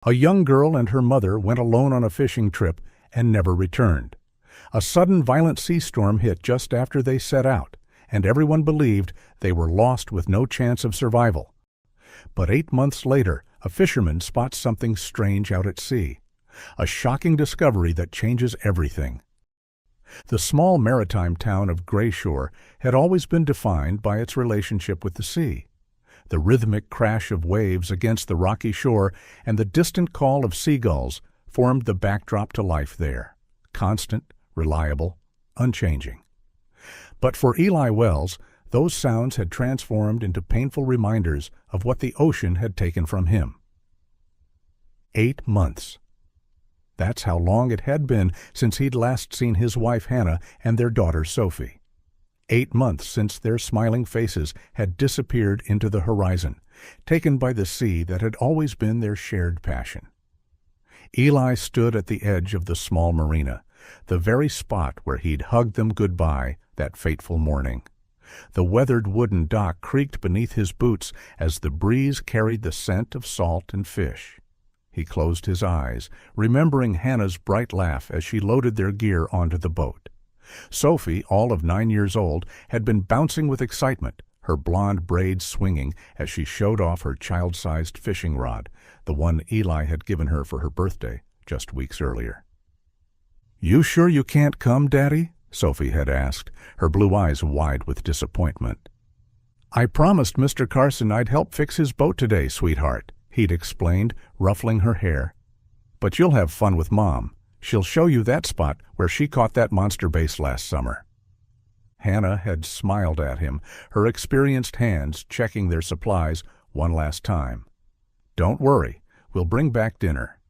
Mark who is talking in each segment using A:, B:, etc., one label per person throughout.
A: A young girl and her mother went alone on a fishing trip and never returned. A sudden violent sea storm hit just after they set out, and everyone believed they were lost with no chance of survival. But 8 months later, a fisherman spots something strange out at sea, a shocking discovery that changes everything. The small maritime town of Grayshore had always been defined by its relationship with the sea. The rhythmic crash of waves against the rocky shore and the distant call of seagulls formed the backdrop to life there, constant, reliable, unchanging. But for Eli Wells, those sounds had transformed into painful reminders of what the ocean had taken from him. 8 months. That's how long it had been since he'd last seen his wife Hannah and their daughter Sophie. 8 months since their smiling faces had disappeared into the horizon, taken by the sea that had always been their shared passion. Eli stood at the edge of the small marina, the very spot where he'd hugged them goodbye that fateful morning. The weathered wooden dock creaked beneath his boots as the breeze carried the scent of salt and fish. He closed his eyes, remembering Hannah's bright laugh as she loaded their gear onto the boat. Sophie, all of 9 years old, had been bouncing with excitement, her blonde braids swinging as she showed off her child-sized fishing rod, the one Eli had given her for her birthday just weeks earlier. "You sure you can't come, Daddy?" Sophie had asked, her blue eyes wide with disappointment. "I promised Mr. Carson I'd help fix his boat today, sweetheart," he'd explained, ruffling her hair. "But you'll have fun with Mom. She'll show you that spot where she caught that monster bass last summer." Hannah had smiled at him, her experienced hands checking their supplies one last time. "Don't worry, we'll bring back dinner."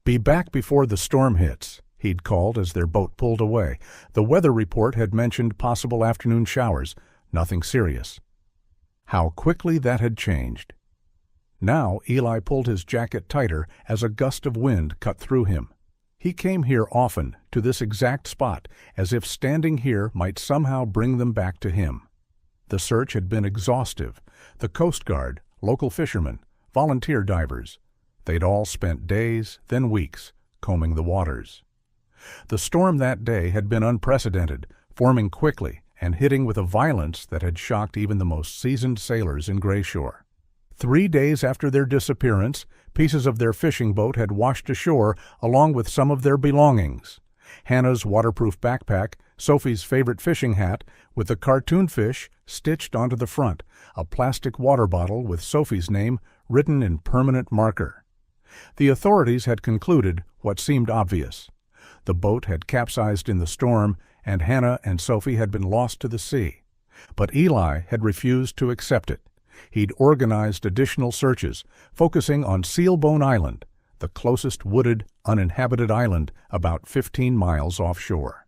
A: "Be back before the storm hits," he'd called as their boat pulled away. The weather report had mentioned possible afternoon showers, nothing serious. How quickly that had changed. Now Eli pulled his jacket tighter as a gust of wind cut through him. He came here often, to this exact spot, as if standing here might somehow bring them back to him. The search had been exhaustive. The Coast Guard, local fishermen, volunteer divers. They'd all spent days, then weeks, combing the waters. The storm that day had been unprecedented, forming quickly and hitting with a violence that had shocked even the most seasoned sailors in Grayshore. 3 days after their disappearance, pieces of their fishing boat had washed ashore along with some of their belongings. Hannah's waterproof backpack, Sophie's favorite fishing hat, with the cartoon fish stitched onto the front, a plastic water bottle with Sophie's name written in permanent marker. The authorities had concluded what seemed obvious. The boat had capsized in the storm, and Hannah and Sophie had been lost to the sea. But Eli had refused to accept it. He'd organized additional searches, focusing on Sealbone Island, the closest wooded, uninhabited island about 15 miles offshore.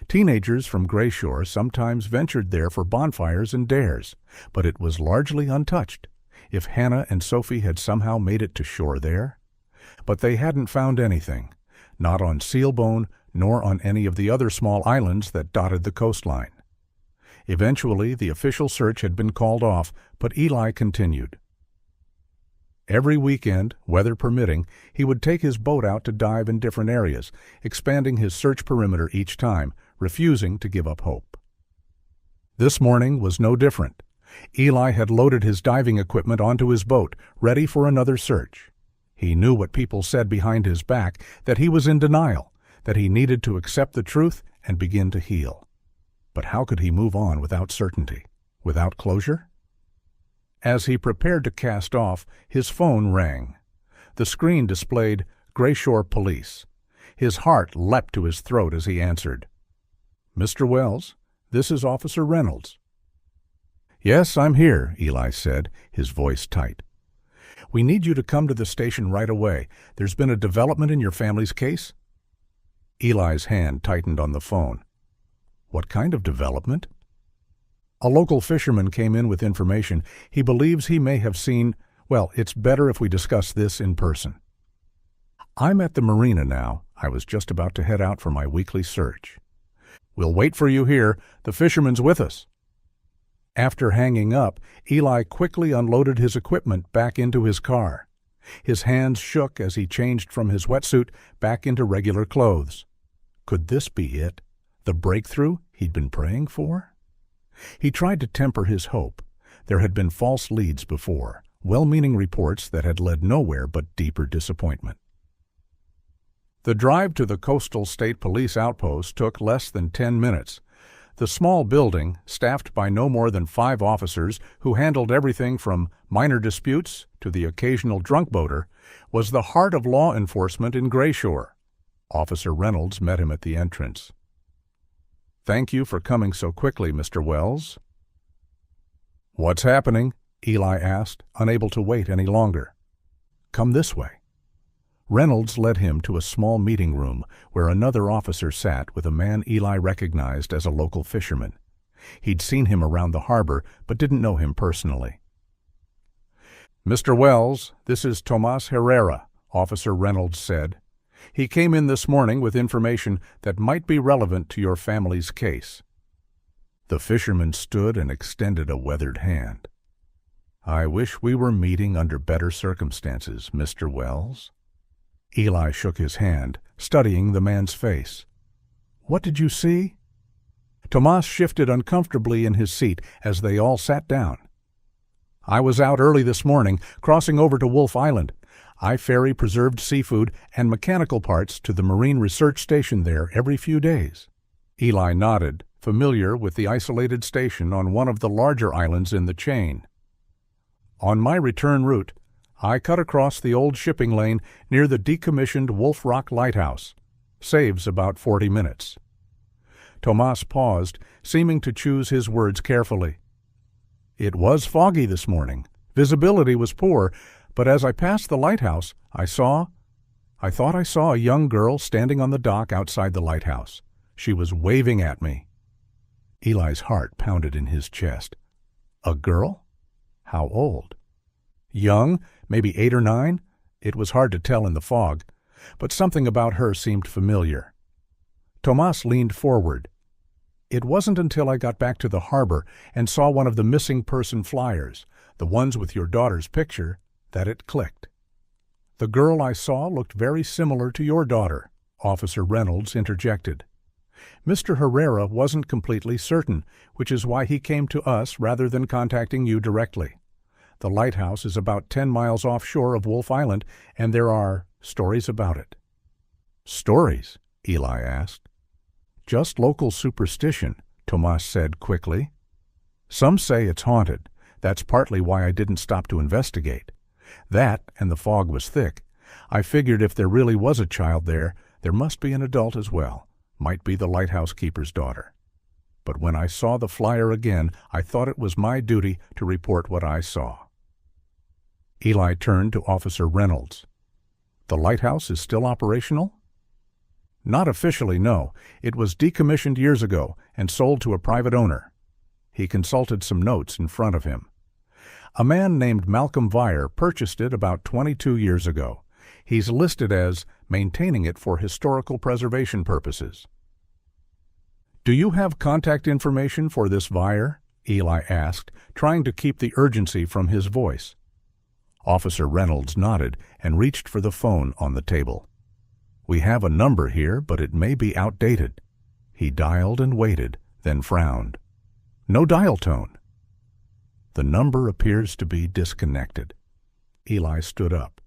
A: Teenagers from Grayshore sometimes ventured there for bonfires and dares, but it was largely untouched. If Hannah and Sophie had somehow made it to shore there? But they hadn't found anything, not on Sealbone nor on any of the other small islands that dotted the coastline. Eventually, the official search had been called off, but Eli continued. Every weekend, weather permitting, he would take his boat out to dive in different areas, expanding his search perimeter each time, refusing to give up hope. This morning was no different. Eli had loaded his diving equipment onto his boat, ready for another search. He knew what people said behind his back, that he was in denial, that he needed to accept the truth and begin to heal. But how could he move on without certainty, without closure? As he prepared to cast off, his phone rang. The screen displayed Grayshore Police. His heart leapt to his throat as he answered. "Mr. Wells, this is Officer Reynolds." "Yes, I'm here," Eli said, his voice tight. "We need you to come to the station right away. There's been a development in your family's case." Eli's hand tightened on the phone. "What kind of development?" "A local fisherman came in with information. He believes he may have seen... Well, it's better if we discuss this in person." "I'm at the marina now. I was just about to head out for my weekly search." "We'll wait for you here. The fisherman's with us." After hanging up, Eli quickly unloaded his equipment back into his car. His hands shook as he changed from his wetsuit back into regular clothes. Could this be it? The breakthrough he'd been praying for? He tried to temper his hope. There had been false leads before, well-meaning reports that had led nowhere but deeper disappointment. The drive to the Coastal State Police outpost took less than 10 minutes. The small building, staffed by no more than 5 officers who handled everything from minor disputes to the occasional drunk boater, was the heart of law enforcement in Grayshore. Officer Reynolds met him at the entrance. "Thank you for coming so quickly, Mr. Wells." "What's happening?" Eli asked, unable to wait any longer. "Come this way." Reynolds led him to a small meeting room where another officer sat with a man Eli recognized as a local fisherman. He'd seen him around the harbor but didn't know him personally. "Mr. Wells, this is Tomas Herrera," Officer Reynolds said. "He came in this morning with information that might be relevant to your family's case." The fisherman stood and extended a weathered hand. "I wish we were meeting under better circumstances, Mr. Wells." Eli shook his hand, studying the man's face. "What did you see?" Tomas shifted uncomfortably in his seat as they all sat down. "I was out early this morning, crossing over to Wolf Island. I ferry preserved seafood and mechanical parts to the Marine Research Station there every few days." Eli nodded, familiar with the isolated station on one of the larger islands in the chain. "On my return route, I cut across the old shipping lane near the decommissioned Wolf Rock Lighthouse. Saves about 40 minutes. Tomas paused, seeming to choose his words carefully. "It was foggy this morning. Visibility was poor, but as I passed the lighthouse, I thought I saw a young girl standing on the dock outside the lighthouse. She was waving at me." Eli's heart pounded in his chest. "A girl? How old?" "Young, maybe 8 or 9. It was hard to tell in the fog, but something about her seemed familiar." Tomas leaned forward. "It wasn't until I got back to the harbor and saw one of the missing person flyers, the ones with your daughter's picture, that it clicked. The girl I saw looked very similar to your daughter," Officer Reynolds interjected. "Mr. Herrera wasn't completely certain, which is why he came to us rather than contacting you directly. The lighthouse is about 10 miles offshore of Wolf Island, and there are stories about it." "Stories?" Eli asked. "Just local superstition," Tomas said quickly. "Some say it's haunted. That's partly why I didn't stop to investigate. That, and the fog was thick. I figured if there really was a child there, there must be an adult as well. Might be the lighthouse keeper's daughter. But when I saw the flyer again, I thought it was my duty to report what I saw." Eli turned to Officer Reynolds. "The lighthouse is still operational?" "Not officially, no. It was decommissioned years ago and sold to a private owner." He consulted some notes in front of him. "A man named Malcolm Vire purchased it about 22 years ago. He's listed as maintaining it for historical preservation purposes." "Do you have contact information for this Vire?" Eli asked, trying to keep the urgency from his voice. Officer Reynolds nodded and reached for the phone on the table. "We have a number here, but it may be outdated." He dialed and waited, then frowned. "No dial tone." "The number appears to be disconnected." Eli stood up.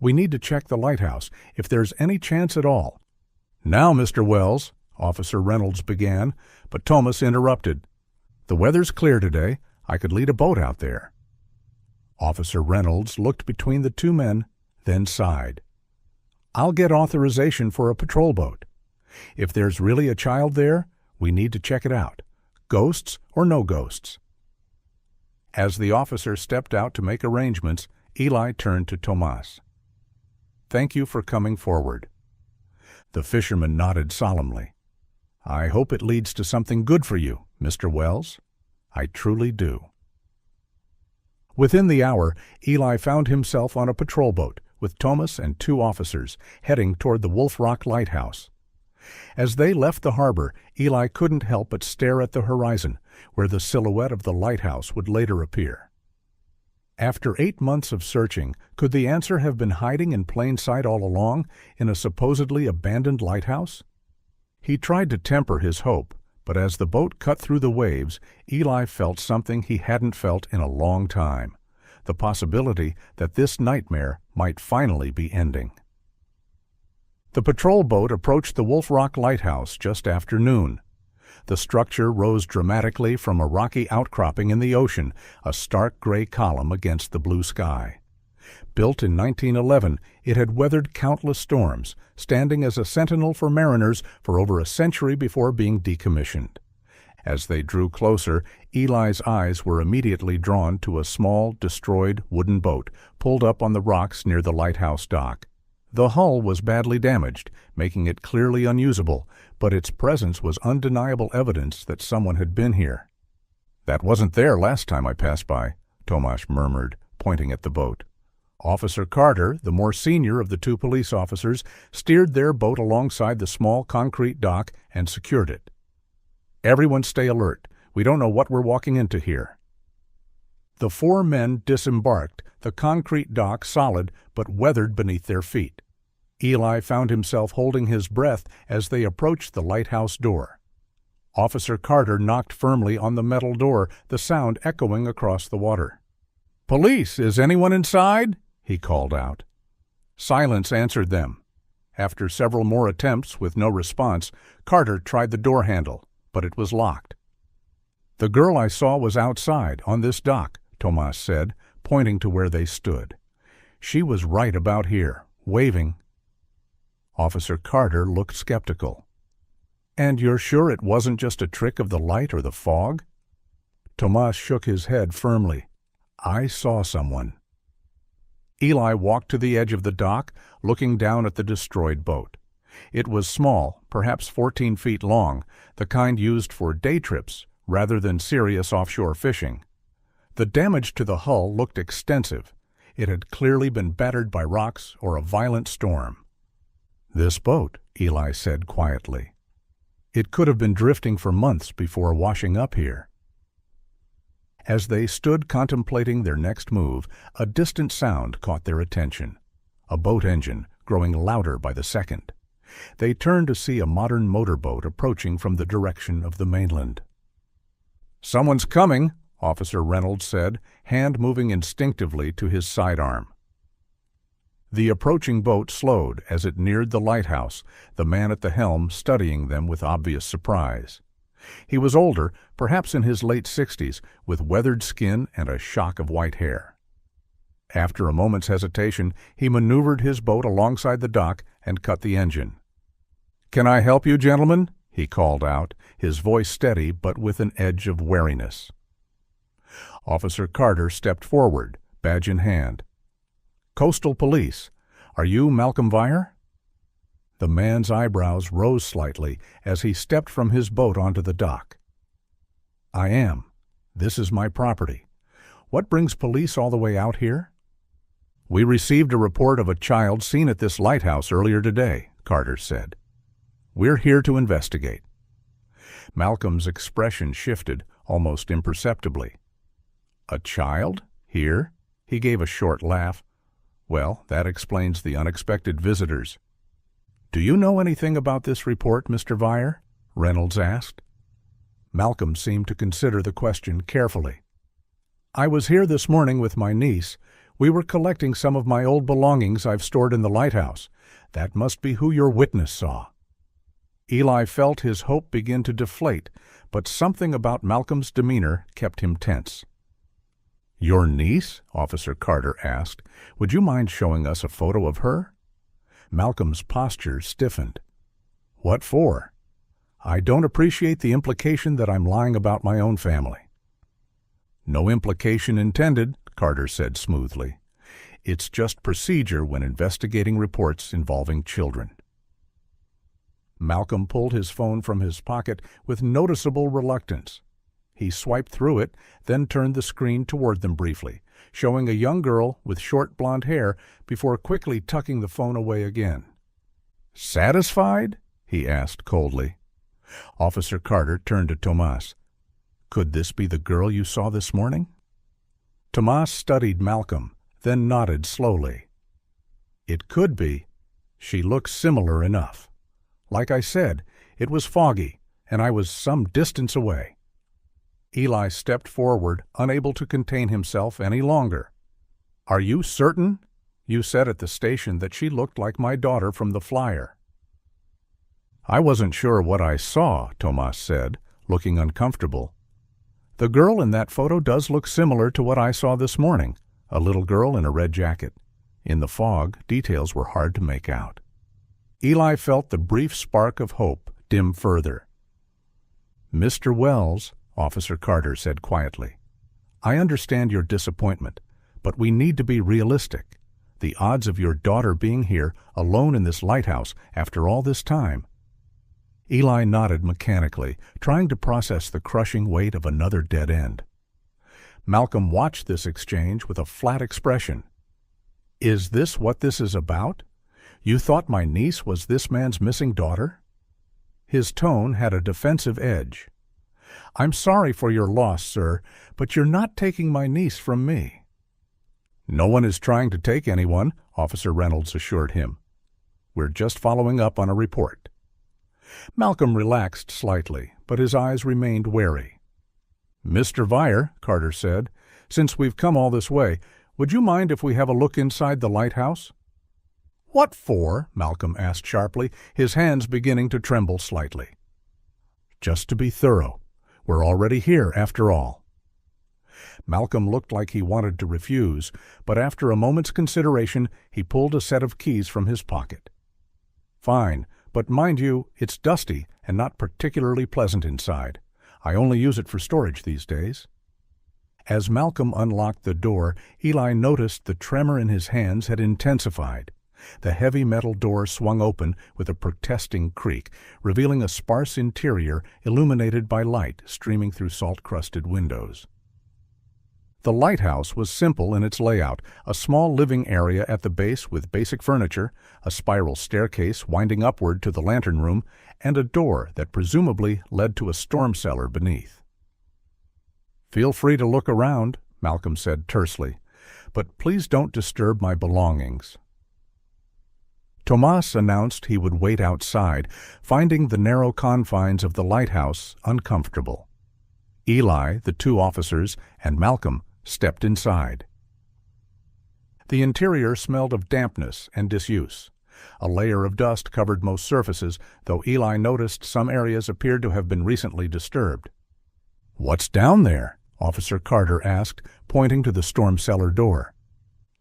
A: "We need to check the lighthouse, if there's any chance at all." "Now, Mr. Wells," Officer Reynolds began, but Tomas interrupted. "The weather's clear today. I could lead a boat out there." Officer Reynolds looked between the two men, then sighed. "I'll get authorization for a patrol boat. If there's really a child there, we need to check it out. Ghosts or no ghosts." As the officer stepped out to make arrangements, Eli turned to Tomas. "Thank you for coming forward." The fisherman nodded solemnly. "I hope it leads to something good for you, Mr. Wells. I truly do." Within the hour, Eli found himself on a patrol boat with Tomas and 2 officers heading toward the Wolf Rock Lighthouse. As they left the harbor, Eli couldn't help but stare at the horizon, where the silhouette of the lighthouse would later appear. After 8 months of searching, could the answer have been hiding in plain sight all along, in a supposedly abandoned lighthouse? He tried to temper his hope, but as the boat cut through the waves, Eli felt something he hadn't felt in a long time: the possibility that this nightmare might finally be ending. The patrol boat approached the Wolf Rock Lighthouse just after noon. The structure rose dramatically from a rocky outcropping in the ocean, a stark gray column against the blue sky. Built in 1911, it had weathered countless storms, standing as a sentinel for mariners for over a century before being decommissioned. As they drew closer, Eli's eyes were immediately drawn to a small, destroyed wooden boat pulled up on the rocks near the lighthouse dock. The hull was badly damaged, making it clearly unusable, but its presence was undeniable evidence that someone had been here. "That wasn't there last time I passed by," Tomasz murmured, pointing at the boat. Officer Carter, the more senior of the two police officers, steered their boat alongside the small concrete dock and secured it. "Everyone stay alert. We don't know what we're walking into here." The 4 men disembarked, the concrete dock solid but weathered beneath their feet. Eli found himself holding his breath as they approached the lighthouse door. Officer Carter knocked firmly on the metal door, the sound echoing across the water. "Police, is anyone inside?" he called out. Silence answered them. After several more attempts with no response, Carter tried the door handle, but it was locked. "The girl I saw was outside, on this dock," Tomasz said, pointing to where they stood. "She was right about here, waving." Officer Carter looked skeptical. "And you're sure it wasn't just a trick of the light or the fog?" Tomasz shook his head firmly. "I saw someone." Eli walked to the edge of the dock, looking down at the destroyed boat. It was small, perhaps 14 feet long, the kind used for day trips rather than serious offshore fishing. The damage to the hull looked extensive. It had clearly been battered by rocks or a violent storm. "This boat," Eli said quietly. "It could have been drifting for months before washing up here." As they stood contemplating their next move, a distant sound caught their attention. A boat engine, growing louder by the second. They turned to see a modern motorboat approaching from the direction of the mainland. "Someone's coming," Officer Reynolds said, hand moving instinctively to his sidearm. The approaching boat slowed as it neared the lighthouse, the man at the helm studying them with obvious surprise. He was older, perhaps in his late 60s, with weathered skin and a shock of white hair. After a moment's hesitation, he maneuvered his boat alongside the dock and cut the engine. "Can I help you, gentlemen?" he called out, his voice steady but with an edge of wariness. Officer Carter stepped forward, badge in hand. "Coastal Police. Are you Malcolm Vire?" The man's eyebrows rose slightly as he stepped from his boat onto the dock. "I am. This is my property. What brings police all the way out here?" "We received a report of a child seen at this lighthouse earlier today," Carter said. "We're here to investigate." Malcolm's expression shifted, almost imperceptibly. "A child? Here?" He gave a short laugh. "Well, that explains the unexpected visitors." "Do you know anything about this report, Mr. Vire?" Reynolds asked. Malcolm seemed to consider the question carefully. "I was here this morning with my niece. We were collecting some of my old belongings I've stored in the lighthouse. That must be who your witness saw." Eli felt his hope begin to deflate, but something about Malcolm's demeanor kept him tense. "Your niece?" Officer Carter asked. "Would you mind showing us a photo of her?" Malcolm's posture stiffened. "What for?" "I don't appreciate the implication that I'm lying about my own family." "No implication intended," Carter said smoothly. "It's just procedure when investigating reports involving children." Malcolm pulled his phone from his pocket with noticeable reluctance. He swiped through it, then turned the screen toward them briefly, showing a young girl with short blonde hair before quickly tucking the phone away again. "Satisfied?" he asked coldly. Officer Carter turned to Tomasz. "Could this be the girl you saw this morning?" Tomas studied Malcolm, then nodded slowly. It could be. She looked similar enough. Like I said, it was foggy, and I was some distance away. Eli stepped forward, unable to contain himself any longer. Are you certain? You said at the station that she looked like my daughter from the flyer. I wasn't sure what I saw, Tomas said, looking uncomfortable. The girl in that photo does look similar to what I saw this morning, a little girl in a red jacket. In the fog, details were hard to make out. Eli felt the brief spark of hope dim further. Mr. Wells, Officer Carter said quietly, I understand your disappointment, but we need to be realistic. The odds of your daughter being here alone in this lighthouse after all this time. Eli nodded mechanically, trying to process the crushing weight of another dead end. Malcolm watched this exchange with a flat expression. Is this what this is about? You thought my niece was this man's missing daughter? His tone had a defensive edge. I'm sorry for your loss, sir, but you're not taking my niece from me. No one is trying to take anyone, Officer Reynolds assured him. We're just following up on a report. Malcolm relaxed slightly, but his eyes remained wary. Mr. Vire, Carter said, since we've come all this way, would you mind if we have a look inside the lighthouse? What for? Malcolm asked sharply, his hands beginning to tremble slightly. Just to be thorough. We're already here, after all. Malcolm looked like he wanted to refuse, but after a moment's consideration, he pulled a set of keys from his pocket. Fine, but mind you, it's dusty and not particularly pleasant inside. I only use it for storage these days. As Malcolm unlocked the door, Eli noticed the tremor in his hands had intensified. The heavy metal door swung open with a protesting creak, revealing a sparse interior illuminated by light streaming through salt-crusted windows. The lighthouse was simple in its layout, a small living area at the base with basic furniture, a spiral staircase winding upward to the lantern room, and a door that presumably led to a storm cellar beneath. Feel free to look around, Malcolm said tersely, but please don't disturb my belongings. Tomas announced he would wait outside, finding the narrow confines of the lighthouse uncomfortable. Eli, the two officers, and Malcolm stepped inside. The interior smelled of dampness and disuse. A layer of dust covered most surfaces, though Eli noticed some areas appeared to have been recently disturbed. What's down there? Officer Carter asked, pointing to the storm cellar door.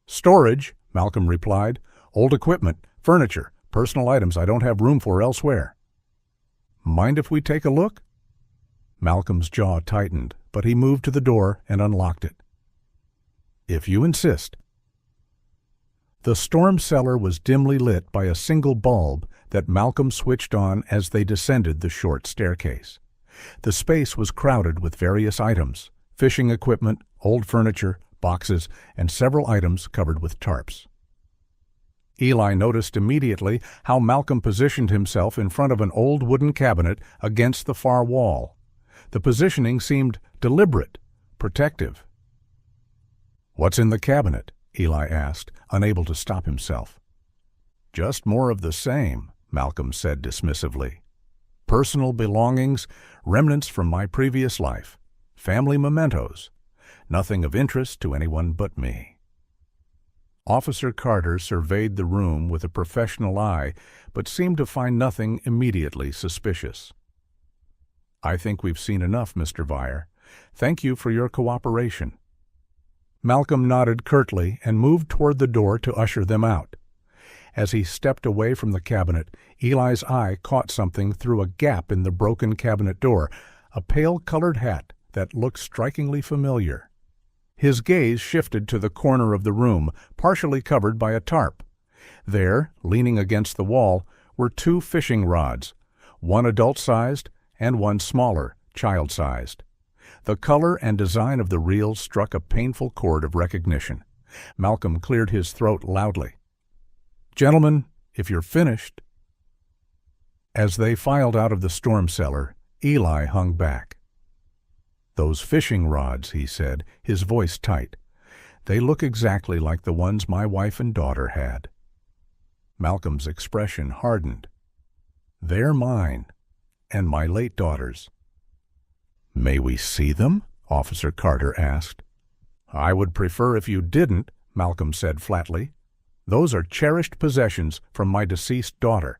A: Storage, Malcolm replied. Old equipment, furniture, personal items I don't have room for elsewhere. Mind if we take a look? Malcolm's jaw tightened, but he moved to the door and unlocked it. If you insist. The storm cellar was dimly lit by a single bulb that Malcolm switched on as they descended the short staircase. The space was crowded with various items, fishing equipment, old furniture, boxes, and several items covered with tarps. Eli noticed immediately how Malcolm positioned himself in front of an old wooden cabinet against the far wall. The positioning seemed deliberate, protective. What's in the cabinet? Eli asked, unable to stop himself. Just more of the same, Malcolm said dismissively. Personal belongings, remnants from my previous life, family mementos, nothing of interest to anyone but me. Officer Carter surveyed the room with a professional eye, but seemed to find nothing immediately suspicious. I think we've seen enough, Mr. Vire. Thank you for your cooperation. Malcolm nodded curtly and moved toward the door to usher them out. As he stepped away from the cabinet, Eli's eye caught something through a gap in the broken cabinet door, a pale-colored hat that looked strikingly familiar. His gaze shifted to the corner of the room, partially covered by a tarp. There, leaning against the wall, were two fishing rods, one adult-sized and one smaller, child-sized. The color and design of the reels struck a painful chord of recognition. Malcolm cleared his throat loudly. Gentlemen, if you're finished. As they filed out of the storm cellar, Eli hung back. Those fishing rods, he said, his voice tight. They look exactly like the ones my wife and daughter had." Malcolm's expression hardened. "They're mine, and my late daughter's." "May we see them?" Officer Carter asked. "I would prefer if you didn't," Malcolm said flatly. "Those are cherished possessions from my deceased daughter.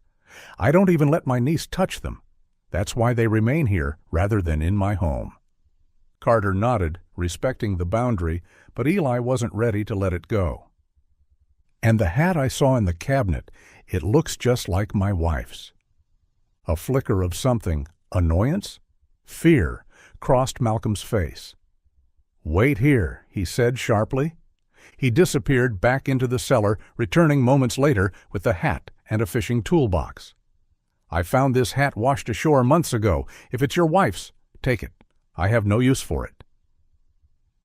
A: I don't even let my niece touch them. That's why they remain here rather than in my home." Carter nodded, respecting the boundary, but Eli wasn't ready to let it go. "And the hat I saw in the cabinet, it looks just like my wife's." A flicker of something, annoyance, fear, crossed Malcolm's face. "Wait here," he said sharply. He disappeared back into the cellar, returning moments later with the hat and a fishing toolbox. "I found this hat washed ashore months ago. If it's your wife's, take it. I have no use for it."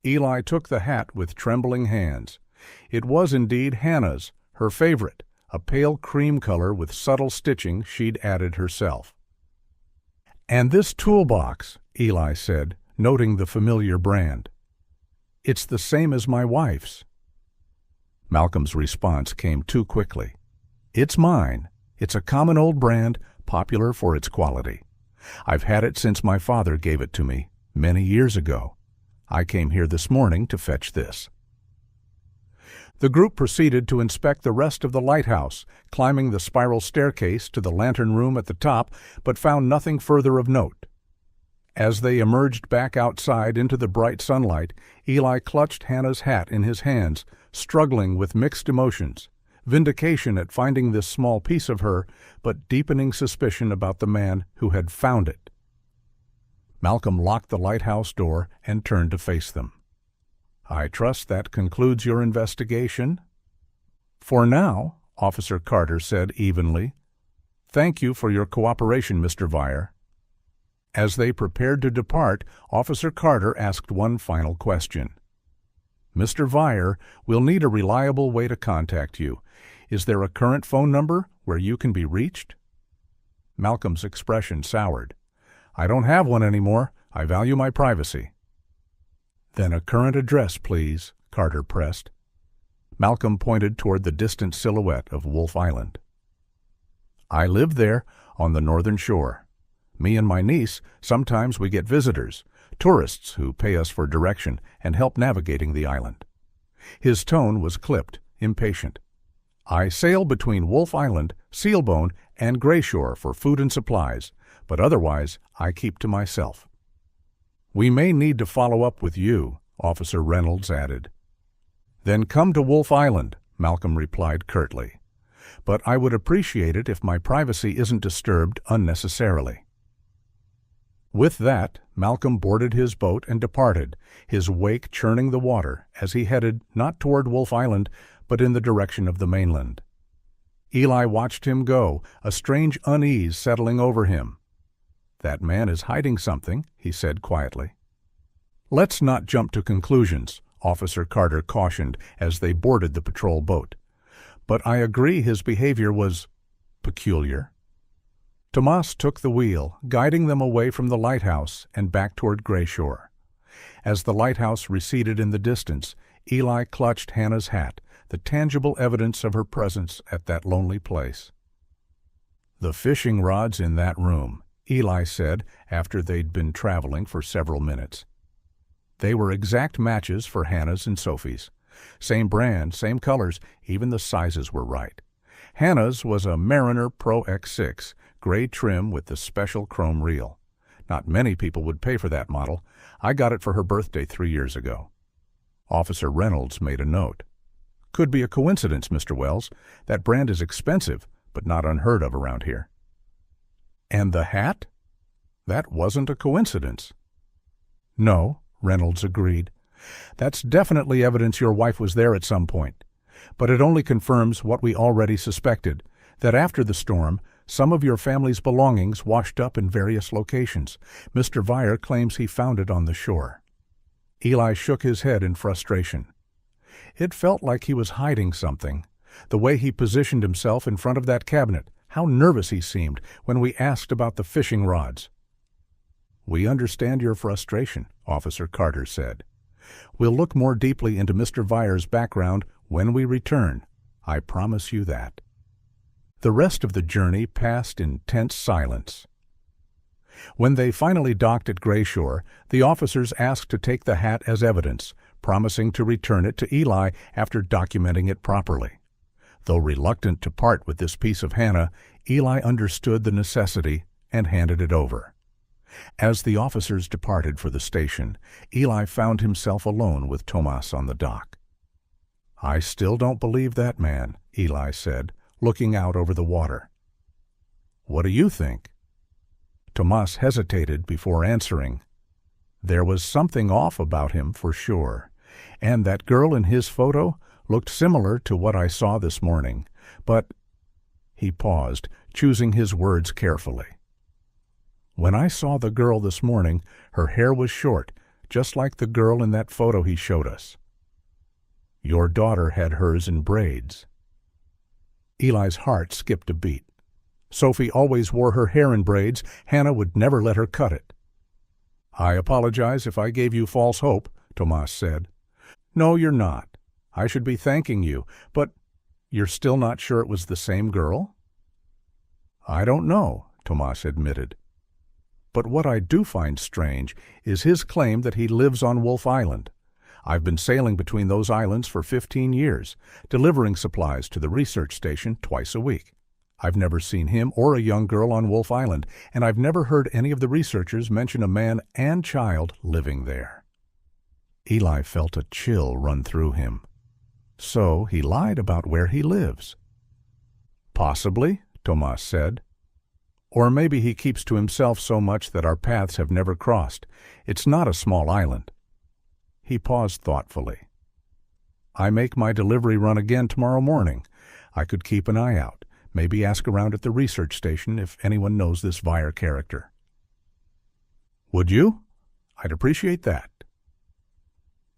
A: Eli took the hat with trembling hands. It was indeed Hannah's, her favorite, a pale cream color with subtle stitching she'd added herself. "And this toolbox," Eli said, noting the familiar brand. "It's the same as my wife's." Malcolm's response came too quickly. "It's mine. It's a common old brand, popular for its quality. I've had it since my father gave it to me, many years ago. I came here this morning to fetch this." The group proceeded to inspect the rest of the lighthouse, climbing the spiral staircase to the lantern room at the top, but found nothing further of note. As they emerged back outside into the bright sunlight, Eli clutched Hannah's hat in his hands, struggling with mixed emotions, vindication at finding this small piece of her, but deepening suspicion about the man who had found it. Malcolm locked the lighthouse door and turned to face them. "I trust that concludes your investigation?" "For now," Officer Carter said evenly. "Thank you for your cooperation, Mr. Vire." As they prepared to depart, Officer Carter asked one final question. "Mr. Vire, we'll need a reliable way to contact you. Is there a current phone number where you can be reached?" Malcolm's expression soured. "I don't have one anymore. I value my privacy." "Then a current address, please," Carter pressed. Malcolm pointed toward the distant silhouette of Wolf Island. "I live there, on the northern shore. Me and my niece, sometimes we get visitors, tourists who pay us for direction and help navigating the island." His tone was clipped, impatient. "I sail between Wolf Island, Sealbone, and Grayshore for food and supplies, but otherwise I keep to myself." "We may need to follow up with you," Officer Reynolds added. "Then come to Wolf Island," Malcolm replied curtly. "But I would appreciate it if my privacy isn't disturbed unnecessarily." With that, Malcolm boarded his boat and departed, his wake churning the water as he headed not toward Wolf Island, but in the direction of the mainland. Eli watched him go, a strange unease settling over him. "That man is hiding something," he said quietly. "Let's not jump to conclusions," Officer Carter cautioned as they boarded the patrol boat. "But I agree his behavior was peculiar." Tomas took the wheel, guiding them away from the lighthouse and back toward Grayshore. As the lighthouse receded in the distance, Eli clutched Hannah's hat, the tangible evidence of her presence at that lonely place. "The fishing rod's in that room," Eli said after they'd been traveling for several minutes. They were exact matches for Hannah's and Sophie's. Same brand, same colors, even the sizes were right. Hannah's was a Mariner Pro X6, gray trim with the special chrome reel. Not many people would pay for that model. I got it for her birthday 3 years ago. Officer Reynolds made a note. "Could be a coincidence, Mr. Wells. That brand is expensive, but not unheard of around here." "And the hat?" "That wasn't a coincidence." "No," Reynolds agreed. "That's definitely evidence your wife was there at some point. But it only confirms what we already suspected, that after the storm, some of your family's belongings washed up in various locations. Mr. Vire claims he found it on the shore." Eli shook his head in frustration. It felt like he was hiding something. The way he positioned himself in front of that cabinet, how nervous he seemed when we asked about the fishing rods. "We understand your frustration," Officer Carter said. We'll look more deeply into Mr. Vyer's background when we return. I promise you that. The rest of the journey passed in tense silence. When they finally docked at Grayshore, the officers asked to take the hat as evidence, promising to return it to Eli after documenting it properly. Though reluctant to part with this piece of Hannah, Eli understood the necessity and handed it over. As the officers departed for the station, Eli found himself alone with Tomas on the dock. "I still don't believe that man," Eli said, looking out over the water. "What do you think?" Tomas hesitated before answering. There was something off about him for sure, and that girl in his photo looked similar to what I saw this morning, but— He paused, choosing his words carefully. "When I saw the girl this morning, her hair was short, just like the girl in that photo he showed us. Your daughter had hers in braids." Eli's heart skipped a beat. Sophie always wore her hair in braids. Hannah would never let her cut it. "I apologize if I gave you false hope," Tomas said. "No, you're not. I should be thanking you, but you're still not sure it was the same girl?" "I don't know," Tomas admitted. "But what I do find strange is his claim that he lives on Wolf Island. I've been sailing between those islands for 15 years, delivering supplies to the research station twice a week. I've never seen him or a young girl on Wolf Island, and I've never heard any of the researchers mention a man and child living there." Eli felt a chill run through him. So he lied about where he lives. "Possibly," Tomas said. "Or maybe he keeps to himself so much that our paths have never crossed. It's not a small island." He paused thoughtfully. "I make my delivery run again tomorrow morning. I could keep an eye out. Maybe ask around at the research station if anyone knows this Vyer character." "Would you? I'd appreciate that."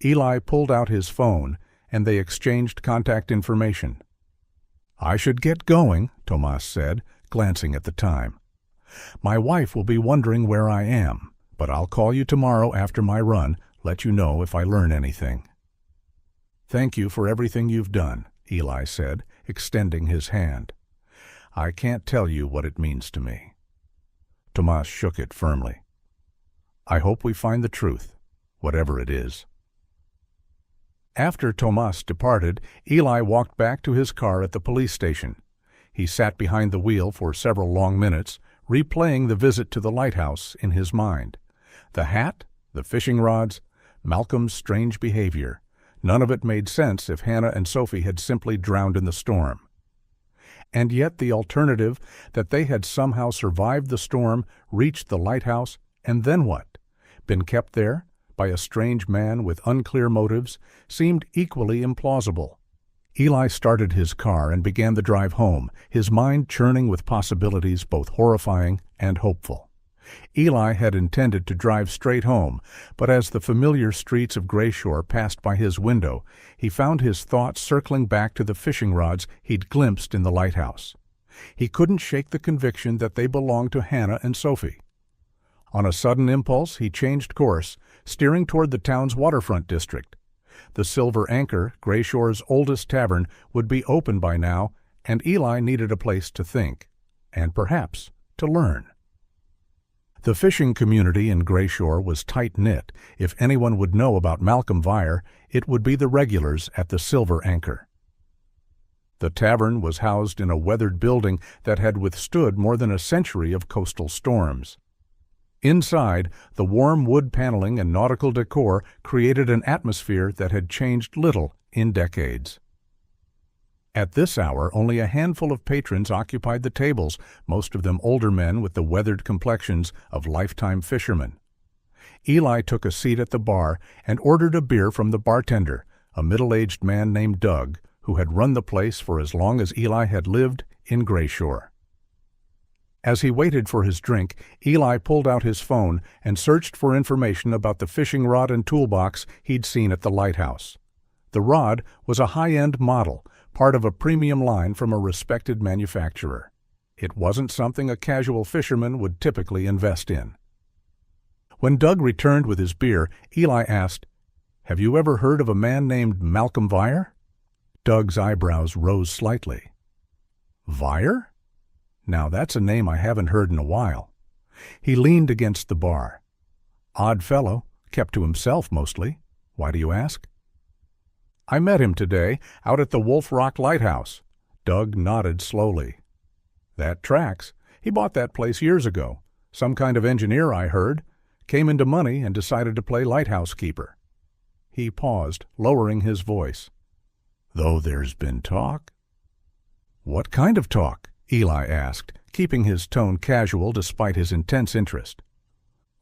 A: Eli pulled out his phone, and they exchanged contact information. "I should get going," Tomas said, glancing at the time. "My wife will be wondering where I am, but I'll call you tomorrow after my run, let you know if I learn anything." "Thank you for everything you've done," Eli said, extending his hand. "I can't tell you what it means to me." Tomas shook it firmly. "I hope we find the truth, whatever it is." After Tomas departed, Eli walked back to his car at the police station. He sat behind the wheel for several long minutes, replaying the visit to the lighthouse in his mind. The hat, the fishing rods, Malcolm's strange behavior. None of it made sense if Hannah and Sophie had simply drowned in the storm. And yet the alternative, that they had somehow survived the storm, reached the lighthouse, and then what? Been kept there by a strange man with unclear motives, seemed equally implausible. Eli started his car and began the drive home, his mind churning with possibilities both horrifying and hopeful. Eli had intended to drive straight home, but as the familiar streets of Grayshore passed by his window, he found his thoughts circling back to the fishing rods he'd glimpsed in the lighthouse. He couldn't shake the conviction that they belonged to Hannah and Sophie. On a sudden impulse, he changed course, steering toward the town's waterfront district. The Silver Anchor, Grayshore's oldest tavern, would be open by now, and Eli needed a place to think, and perhaps to learn. The fishing community in Grayshore was tight-knit. If anyone would know about Malcolm Vyer, it would be the regulars at the Silver Anchor. The tavern was housed in a weathered building that had withstood more than a century of coastal storms. Inside, the warm wood paneling and nautical decor created an atmosphere that had changed little in decades. At this hour, only a handful of patrons occupied the tables, most of them older men with the weathered complexions of lifetime fishermen. Eli took a seat at the bar and ordered a beer from the bartender, a middle-aged man named Doug, who had run the place for as long as Eli had lived in Grayshore. As he waited for his drink, Eli pulled out his phone and searched for information about the fishing rod and toolbox he'd seen at the lighthouse. The rod was a high-end model, part of a premium line from a respected manufacturer. It wasn't something a casual fisherman would typically invest in. When Doug returned with his beer, Eli asked, Have you ever heard of a man named Malcolm Vire? Doug's eyebrows rose slightly. Vire? Now that's a name I haven't heard in a while. He leaned against the bar. Odd fellow, kept to himself mostly. Why do you ask? I met him today out at the Wolf Rock Lighthouse. Doug nodded slowly. That tracks. He bought that place years ago. Some kind of engineer, I heard. Came into money and decided to play lighthouse keeper. He paused, lowering his voice. Though there's been talk. What kind of talk? Eli asked, keeping his tone casual despite his intense interest.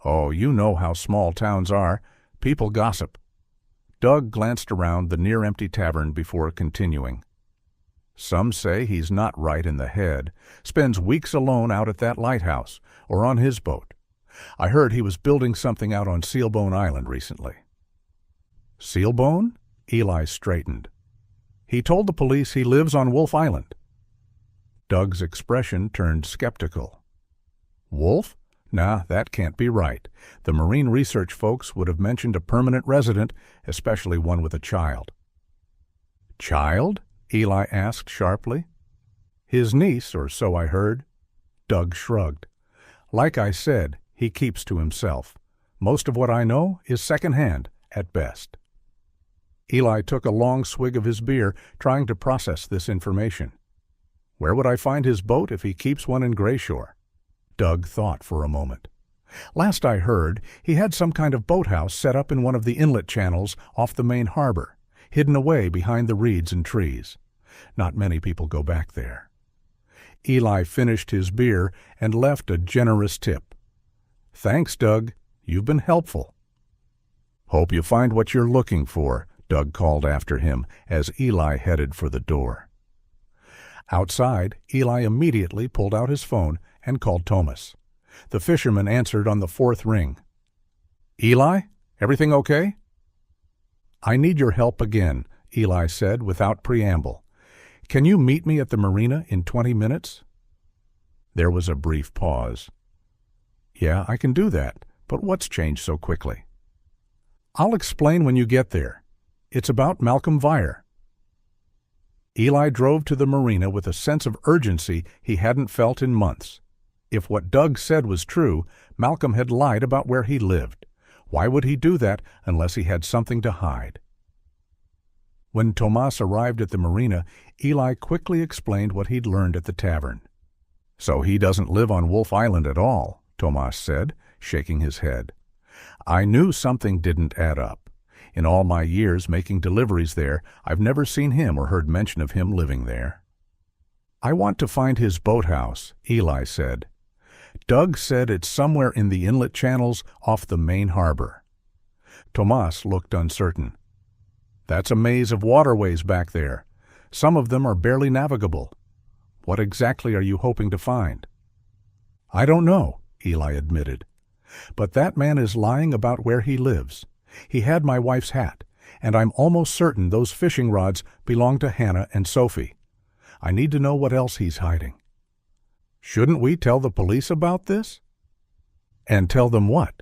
A: Oh, you know how small towns are. People gossip. Doug glanced around the near-empty tavern before continuing. Some say he's not right in the head, spends weeks alone out at that lighthouse, or on his boat. I heard he was building something out on Sealbone Island recently. Sealbone? Eli straightened. He told the police he lives on Wolf Island. Doug's expression turned skeptical. Wolf? Nah, that can't be right. The marine research folks would have mentioned a permanent resident, especially one with a child. Child? Eli asked sharply. His niece, or so I heard. Doug shrugged. Like I said, he keeps to himself. Most of what I know is second-hand, at best. Eli took a long swig of his beer, trying to process this information. Where would I find his boat if he keeps one in Grayshore? Doug thought for a moment. Last I heard, he had some kind of boathouse set up in one of the inlet channels off the main harbor, hidden away behind the reeds and trees. Not many people go back there. Eli finished his beer and left a generous tip. Thanks, Doug. You've been helpful. Hope you find what you're looking for, Doug called after him as Eli headed for the door. Outside, Eli immediately pulled out his phone and called Thomas. The fisherman answered on the fourth ring. Eli, everything okay? I need your help again, Eli said without preamble. Can you meet me at the marina in 20 minutes? There was a brief pause. Yeah, I can do that, but what's changed so quickly? I'll explain when you get there. It's about Malcolm Vire. Eli drove to the marina with a sense of urgency he hadn't felt in months. If what Doug said was true, Malcolm had lied about where he lived. Why would he do that unless he had something to hide? When Tomas arrived at the marina, Eli quickly explained what he'd learned at the tavern. So he doesn't live on Wolf Island at all, Tomas said, shaking his head. I knew something didn't add up. In all my years making deliveries there, I've never seen him or heard mention of him living there. I want to find his boathouse, Eli said. Doug said it's somewhere in the inlet channels off the main harbor. Tomas looked uncertain. That's a maze of waterways back there. Some of them are barely navigable. What exactly are you hoping to find? I don't know, Eli admitted. But that man is lying about where he lives. He had my wife's hat, and I'm almost certain those fishing rods belong to Hannah and Sophie. I need to know what else he's hiding. Shouldn't we tell the police about this? And tell them what?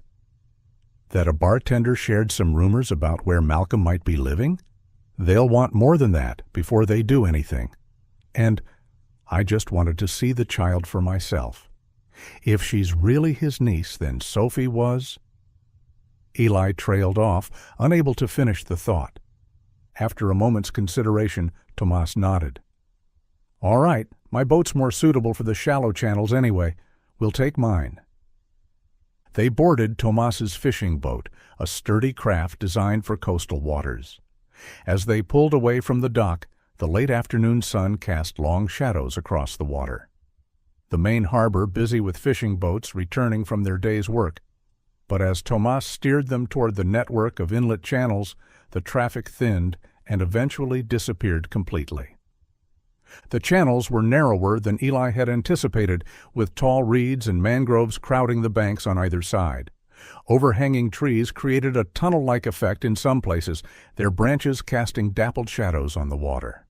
A: That a bartender shared some rumors about where Malcolm might be living? They'll want more than that before they do anything. And I just wanted to see the child for myself. If she's really his niece, then Sophie was... Eli trailed off, unable to finish the thought. After a moment's consideration, Tomas nodded. All right, my boat's more suitable for the shallow channels anyway. We'll take mine. They boarded Tomas's fishing boat, a sturdy craft designed for coastal waters. As they pulled away from the dock, the late afternoon sun cast long shadows across the water. The main harbor busy with fishing boats returning from their day's work. But as Tomas steered them toward the network of inlet channels, the traffic thinned and eventually disappeared completely. The channels were narrower than Eli had anticipated, with tall reeds and mangroves crowding the banks on either side. Overhanging trees created a tunnel-like effect in some places, their branches casting dappled shadows on the water.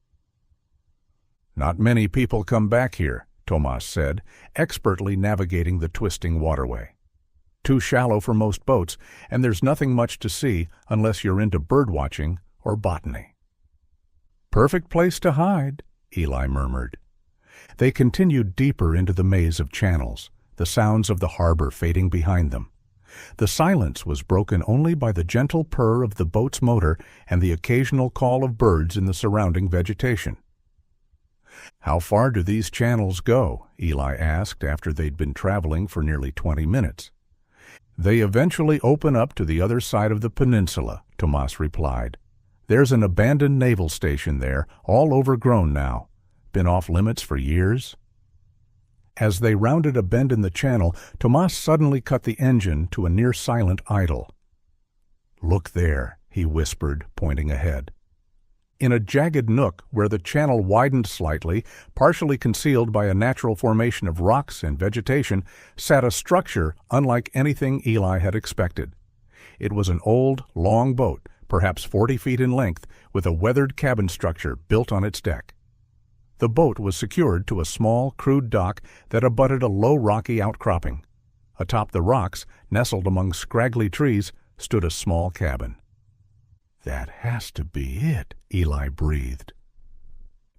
A: Not many people come back here, Tomas said, expertly navigating the twisting waterway. too shallow for most boats, and there's nothing much to see unless you're into birdwatching or botany." "Perfect place to hide," Eli murmured. They continued deeper into the maze of channels, the sounds of the harbor fading behind them. The silence was broken only by the gentle purr of the boat's motor and the occasional call of birds in the surrounding vegetation. "How far do these channels go?" Eli asked after they'd been traveling for nearly 20 minutes. "They eventually open up to the other side of the peninsula," Tomas replied. "There's an abandoned naval station there, all overgrown now. Been off limits for years." As they rounded a bend in the channel, Tomas suddenly cut the engine to a near-silent idle. "Look there," he whispered, pointing ahead. In a jagged nook where the channel widened slightly, partially concealed by a natural formation of rocks and vegetation, sat a structure unlike anything Eli had expected. It was an old, long boat, perhaps 40 feet in length, with a weathered cabin structure built on its deck. The boat was secured to a small, crude dock that abutted a low rocky outcropping. Atop the rocks, nestled among scraggly trees, stood a small cabin. "That has to be it," Eli breathed.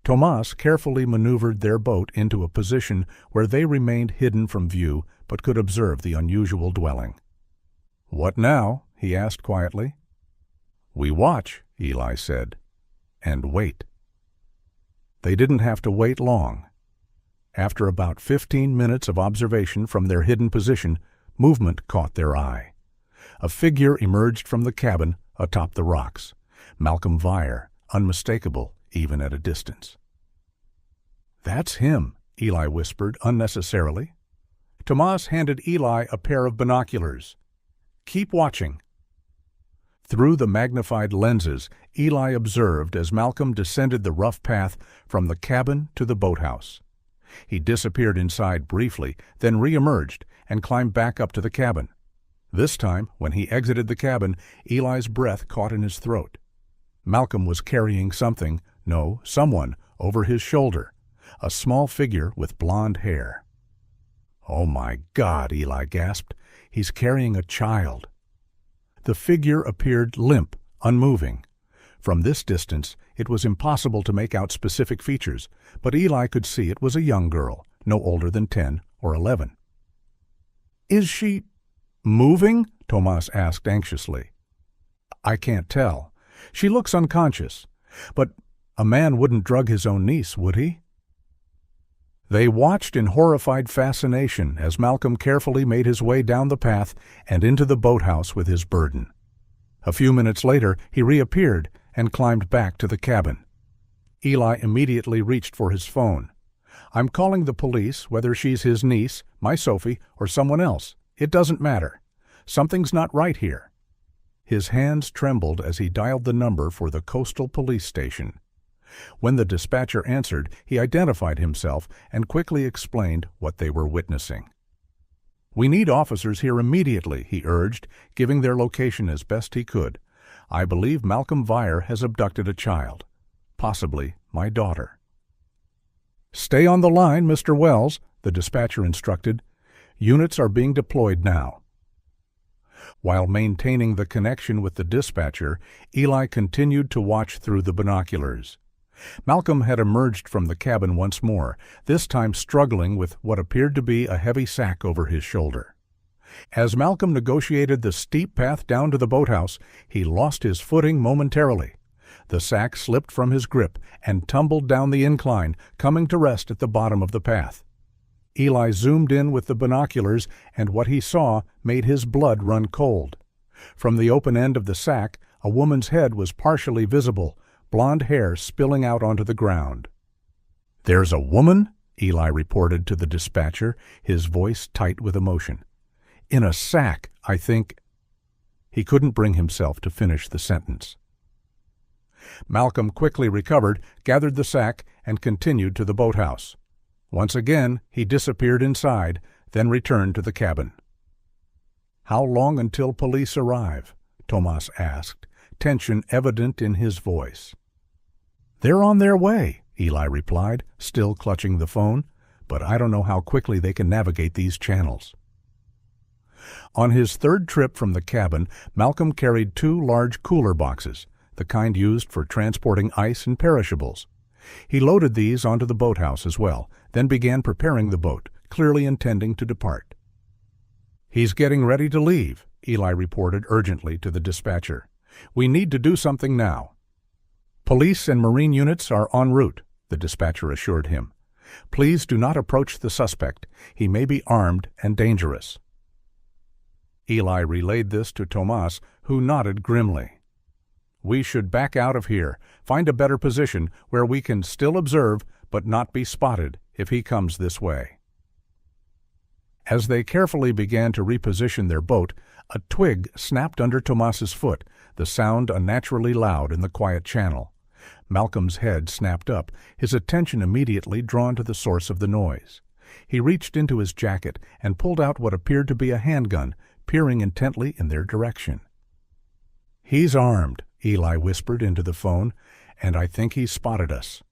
A: Tomas carefully maneuvered their boat into a position where they remained hidden from view but could observe the unusual dwelling. "What now?" he asked quietly. "We watch," Eli said, "and wait." They didn't have to wait long. After about 15 minutes of observation from their hidden position, movement caught their eye. A figure emerged from the cabin atop the rocks. Malcolm Vire, unmistakable even at a distance. "That's him," Eli whispered unnecessarily. Tomas handed Eli a pair of binoculars. "Keep watching." Through the magnified lenses, Eli observed as Malcolm descended the rough path from the cabin to the boathouse. He disappeared inside briefly, then re-emerged and climbed back up to the cabin. This time, when he exited the cabin, Eli's breath caught in his throat. Malcolm was carrying someone, over his shoulder, a small figure with blonde hair. "Oh my God," Eli gasped. "He's carrying a child." The figure appeared limp, unmoving. From this distance, it was impossible to make out specific features, but Eli could see it was a young girl, no older than 10 or 11. "Is she moving?" Tomas asked anxiously. "I can't tell. She looks unconscious. But a man wouldn't drug his own niece, would he?" They watched in horrified fascination as Malcolm carefully made his way down the path and into the boathouse with his burden. A few minutes later, he reappeared and climbed back to the cabin. Eli immediately reached for his phone. "I'm calling the police, whether she's his niece, my Sophie, or someone else. It doesn't matter. Something's not right here." His hands trembled as he dialed the number for the coastal police station. When the dispatcher answered, he identified himself and quickly explained what they were witnessing. "We need officers here immediately," he urged, giving their location as best he could. "I believe Malcolm Vire has abducted a child, possibly my daughter." "Stay on the line, Mr. Wells," the dispatcher instructed. "Units are being deployed now." While maintaining the connection with the dispatcher, Eli continued to watch through the binoculars. Malcolm had emerged from the cabin once more, this time struggling with what appeared to be a heavy sack over his shoulder. As Malcolm negotiated the steep path down to the boathouse, he lost his footing momentarily. The sack slipped from his grip and tumbled down the incline, coming to rest at the bottom of the path. Eli zoomed in with the binoculars, and what he saw made his blood run cold. From the open end of the sack, a woman's head was partially visible, blonde hair spilling out onto the ground. "There's a woman?" Eli reported to the dispatcher, his voice tight with emotion. "In a sack, I think—" He couldn't bring himself to finish the sentence. Malcolm quickly recovered, gathered the sack, and continued to the boathouse. Once again, he disappeared inside, then returned to the cabin. "How long until police arrive?" Tomas asked, tension evident in his voice. "They're on their way," Eli replied, still clutching the phone, "but I don't know how quickly they can navigate these channels." On his third trip from the cabin, Malcolm carried 2 large cooler boxes, the kind used for transporting ice and perishables. He loaded these onto the boathouse as well, then began preparing the boat, clearly intending to depart. "He's getting ready to leave," Eli reported urgently to the dispatcher. "We need to do something now." "Police and Marine units are en route," the dispatcher assured him. "Please do not approach the suspect. He may be armed and dangerous." Eli relayed this to Tomas, who nodded grimly. "We should back out of here, find a better position where we can still observe but not be spotted if he comes this way." As they carefully began to reposition their boat, a twig snapped under Tomas's foot, the sound unnaturally loud in the quiet channel. Malcolm's head snapped up, his attention immediately drawn to the source of the noise. He reached into his jacket and pulled out what appeared to be a handgun, peering intently in their direction. "He's armed," Eli whispered into the phone, "and I think he's spotted us."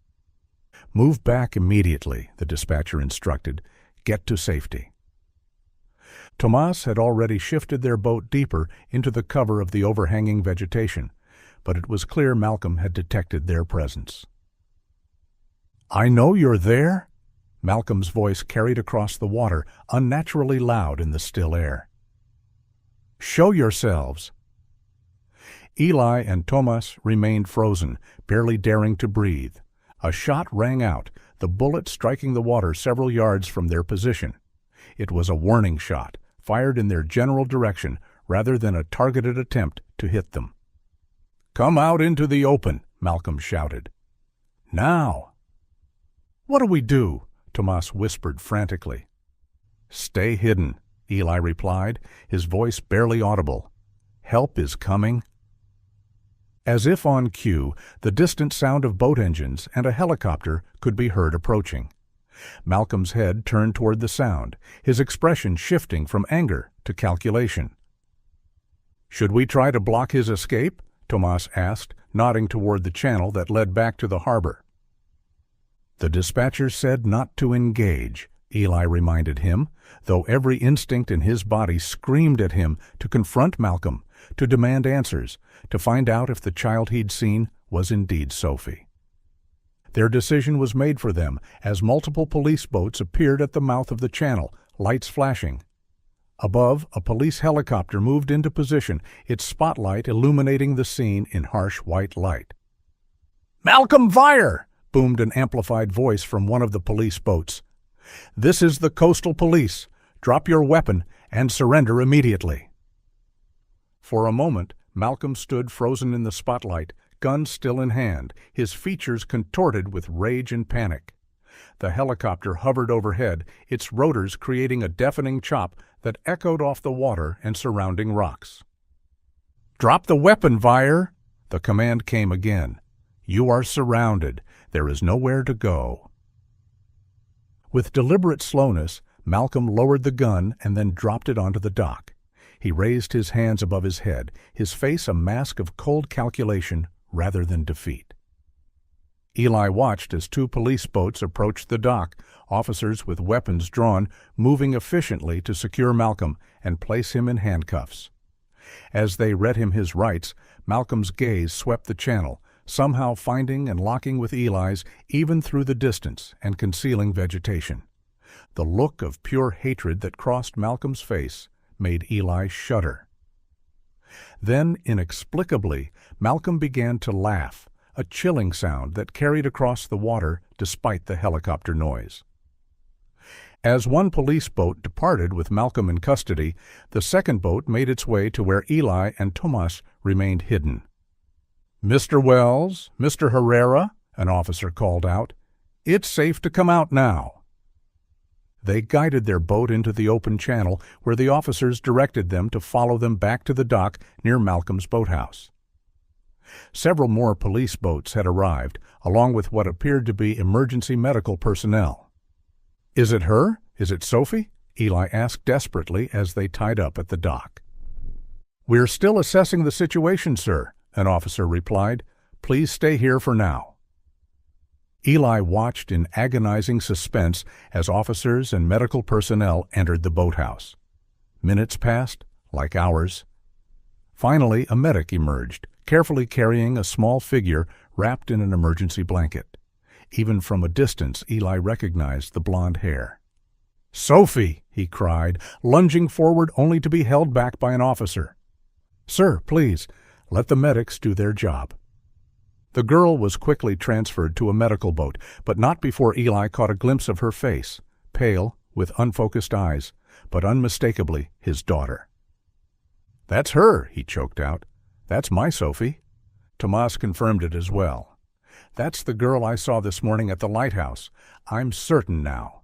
A: "Move back immediately," the dispatcher instructed. "Get to safety." Tomas had already shifted their boat deeper into the cover of the overhanging vegetation, but it was clear Malcolm had detected their presence. "I know you're there," Malcolm's voice carried across the water, unnaturally loud in the still air. "Show yourselves." Eli and Tomas remained frozen, barely daring to breathe. A shot rang out, the bullet striking the water several yards from their position. It was a warning shot, fired in their general direction rather than a targeted attempt to hit them. "Come out into the open," Malcolm shouted. "Now." "What do we do?" Tomas whispered frantically. "Stay hidden," Eli replied, his voice barely audible. "Help is coming." As if on cue, the distant sound of boat engines and a helicopter could be heard approaching. Malcolm's head turned toward the sound, his expression shifting from anger to calculation. "Should we try to block his escape?" Tomas asked, nodding toward the channel that led back to the harbor. "The dispatcher said not to engage," Eli reminded him, though every instinct in his body screamed at him to confront Malcolm, to demand answers, to find out if the child he'd seen was indeed Sophie. Their decision was made for them as multiple police boats appeared at the mouth of the channel, lights flashing. Above, a police helicopter moved into position, its spotlight illuminating the scene in harsh white light. "Malcolm, fire!" boomed an amplified voice from one of the police boats. "This is the Coastal Police. Drop your weapon and surrender immediately." For a moment, Malcolm stood frozen in the spotlight, gun still in hand, his features contorted with rage and panic. The helicopter hovered overhead, its rotors creating a deafening chop that echoed off the water and surrounding rocks. "Drop the weapon, Vire!" The command came again. "You are surrounded. There is nowhere to go." With deliberate slowness, Malcolm lowered the gun and then dropped it onto the dock. He raised his hands above his head, his face a mask of cold calculation rather than defeat. Eli watched as 2 police boats approached the dock, officers with weapons drawn, moving efficiently to secure Malcolm and place him in handcuffs. As they read him his rights, Malcolm's gaze swept the channel, somehow finding and locking with Eli's even through the distance and concealing vegetation. The look of pure hatred that crossed Malcolm's face made Eli shudder. Then, inexplicably, Malcolm began to laugh, a chilling sound that carried across the water despite the helicopter noise. As one police boat departed with Malcolm in custody, the second boat made its way to where Eli and Tomas remained hidden. "Mr. Wells, Mr. Herrera," an officer called out, "it's safe to come out now." They guided their boat into the open channel where the officers directed them to follow them back to the dock near Malcolm's boathouse. Several more police boats had arrived, along with what appeared to be emergency medical personnel. "Is it her? Is it Sophie?" Eli asked desperately as they tied up at the dock. "We're still assessing the situation, sir," an officer replied. "Please stay here for now." Eli watched in agonizing suspense as officers and medical personnel entered the boathouse. Minutes passed, like hours. Finally, a medic emerged, carefully carrying a small figure wrapped in an emergency blanket. Even from a distance, Eli recognized the blonde hair. "Sophie!" he cried, lunging forward only to be held back by an officer. "Sir, please, let the medics do their job." The girl was quickly transferred to a medical boat, but not before Eli caught a glimpse of her face, pale, with unfocused eyes, but unmistakably his daughter. "That's her," he choked out. "That's my Sophie." Tomas confirmed it as well. "That's the girl I saw this morning at the lighthouse. I'm certain now."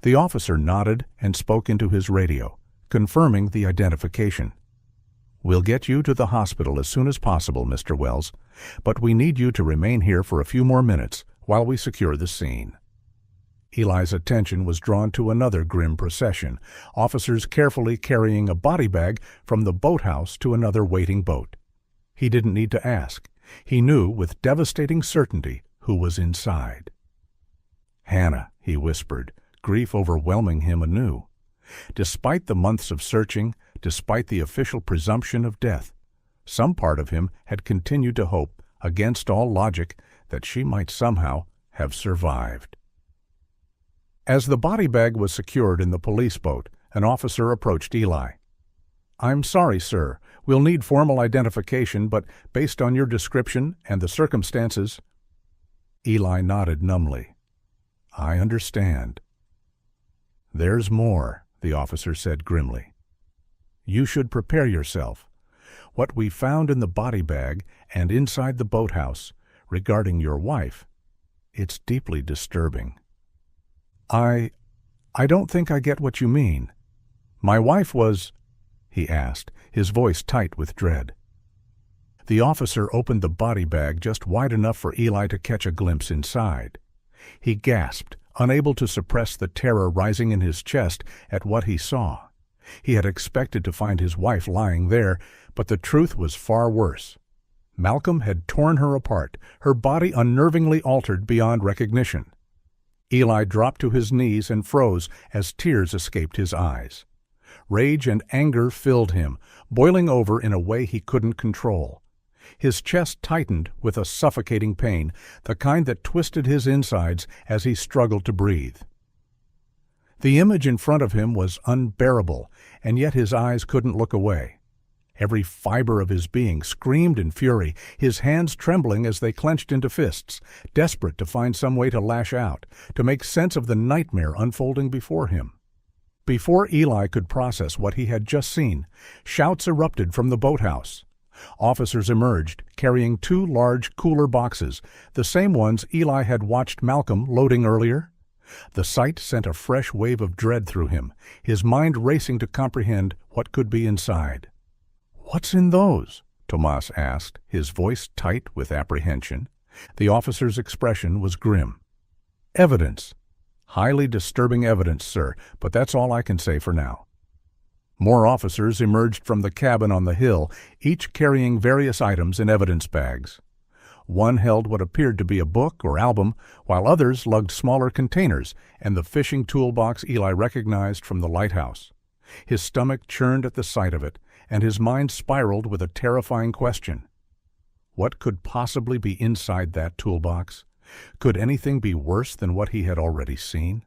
A: The officer nodded and spoke into his radio, confirming the identification. "We'll get you to the hospital as soon as possible, Mr. Wells, but we need you to remain here for a few more minutes while we secure the scene." Eli's attention was drawn to another grim procession, officers carefully carrying a body bag from the boathouse to another waiting boat. He didn't need to ask. He knew with devastating certainty who was inside. "Hannah," he whispered, grief overwhelming him anew. Despite the months of searching, despite the official presumption of death, some part of him had continued to hope, against all logic, that she might somehow have survived. As the body bag was secured in the police boat, an officer approached Eli. "I'm sorry, sir. We'll need formal identification, but based on your description and the circumstances—" Eli nodded numbly. "I understand." "There's more," the officer said grimly. "You should prepare yourself. What we found in the body bag and inside the boathouse, regarding your wife, it's deeply disturbing." I don't think I get what you mean. My wife was—" he asked, his voice tight with dread. The officer opened the body bag just wide enough for Eli to catch a glimpse inside. He gasped, unable to suppress the terror rising in his chest at what he saw. He had expected to find his wife lying there, but the truth was far worse. Malcolm had torn her apart, her body unnervingly altered beyond recognition. Eli dropped to his knees and froze as tears escaped his eyes. Rage and anger filled him, boiling over in a way he couldn't control. His chest tightened with a suffocating pain, the kind that twisted his insides as he struggled to breathe. The image in front of him was unbearable, and yet his eyes couldn't look away. Every fiber of his being screamed in fury, his hands trembling as they clenched into fists, desperate to find some way to lash out, to make sense of the nightmare unfolding before him. Before Eli could process what he had just seen, shouts erupted from the boathouse. Officers emerged, carrying 2 large cooler boxes, the same ones Eli had watched Malcolm loading earlier. The sight sent a fresh wave of dread through him, his mind racing to comprehend what could be inside. "What's in those?" Tomas asked, his voice tight with apprehension. The officer's expression was grim. "Evidence. Highly disturbing evidence, sir, but that's all I can say for now." More officers emerged from the cabin on the hill, each carrying various items in evidence bags. One held what appeared to be a book or album, while others lugged smaller containers and the fishing toolbox Eli recognized from the lighthouse. His stomach churned at the sight of it, and his mind spiraled with a terrifying question. What could possibly be inside that toolbox? Could anything be worse than what he had already seen?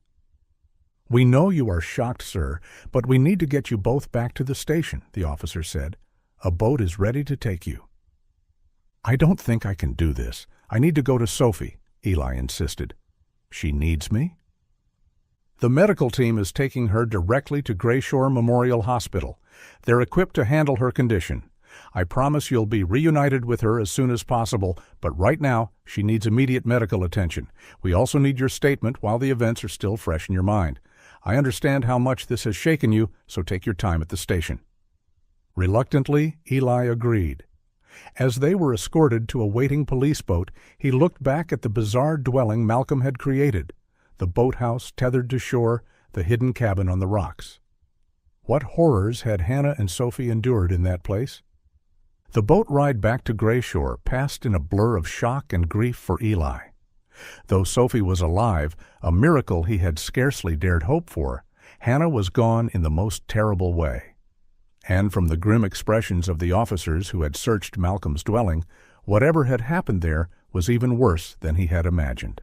A: "We know you are shocked, sir, but we need to get you both back to the station," the officer said. "A boat is ready to take you." "I don't think I can do this. I need to go to Sophie," Eli insisted. "She needs me?" "The medical team is taking her directly to Grayshore Memorial Hospital. They're equipped to handle her condition. I promise you'll be reunited with her as soon as possible, but right now she needs immediate medical attention. We also need your statement while the events are still fresh in your mind. I understand how much this has shaken you, so take your time at the station." Reluctantly, Eli agreed. As they were escorted to a waiting police boat, he looked back at the bizarre dwelling Malcolm had created, the boathouse tethered to shore, the hidden cabin on the rocks. What horrors had Hannah and Sophie endured in that place? The boat ride back to Grayshore passed in a blur of shock and grief for Eli. Though Sophie was alive, a miracle he had scarcely dared hope for, Hannah was gone in the most terrible way. And from the grim expressions of the officers who had searched Malcolm's dwelling, whatever had happened there was even worse than he had imagined.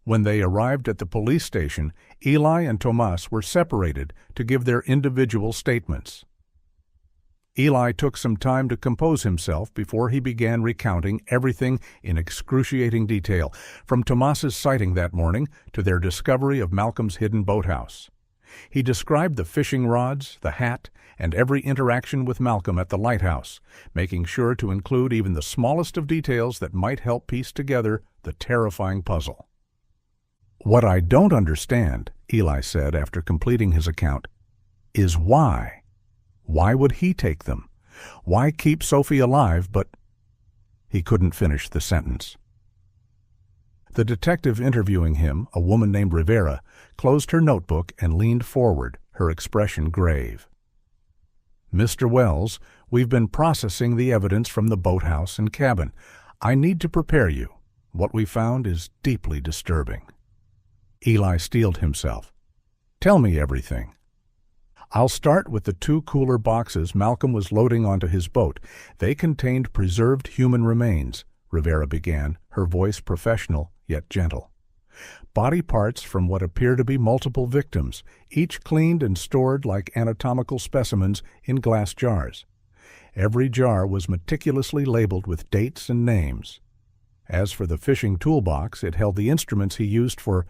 A: When they arrived at the police station, Eli and Tomas were separated to give their individual statements. Eli took some time to compose himself before he began recounting everything in excruciating detail, from Tomas's sighting that morning to their discovery of Malcolm's hidden boathouse. He described the fishing rods, the hat, and every interaction with Malcolm at the lighthouse, making sure to include even the smallest of details that might help piece together the terrifying puzzle. "What I don't understand," Eli said after completing his account, "is why. Why would he take them? Why keep Sophie alive, but—" He couldn't finish the sentence. The detective interviewing him, a woman named Rivera, closed her notebook and leaned forward, her expression grave. "Mr. Wells, we've been processing the evidence from the boathouse and cabin. I need to prepare you. What we found is deeply disturbing." Eli steeled himself. "Tell me everything." "I'll start with the 2 cooler boxes Malcolm was loading onto his boat. They contained preserved human remains," Rivera began, her voice professional yet gentle. "Body parts from what appear to be multiple victims, each cleaned and stored like anatomical specimens in glass jars. Every jar was meticulously labeled with dates and names. As for the fishing toolbox, it held the instruments he used for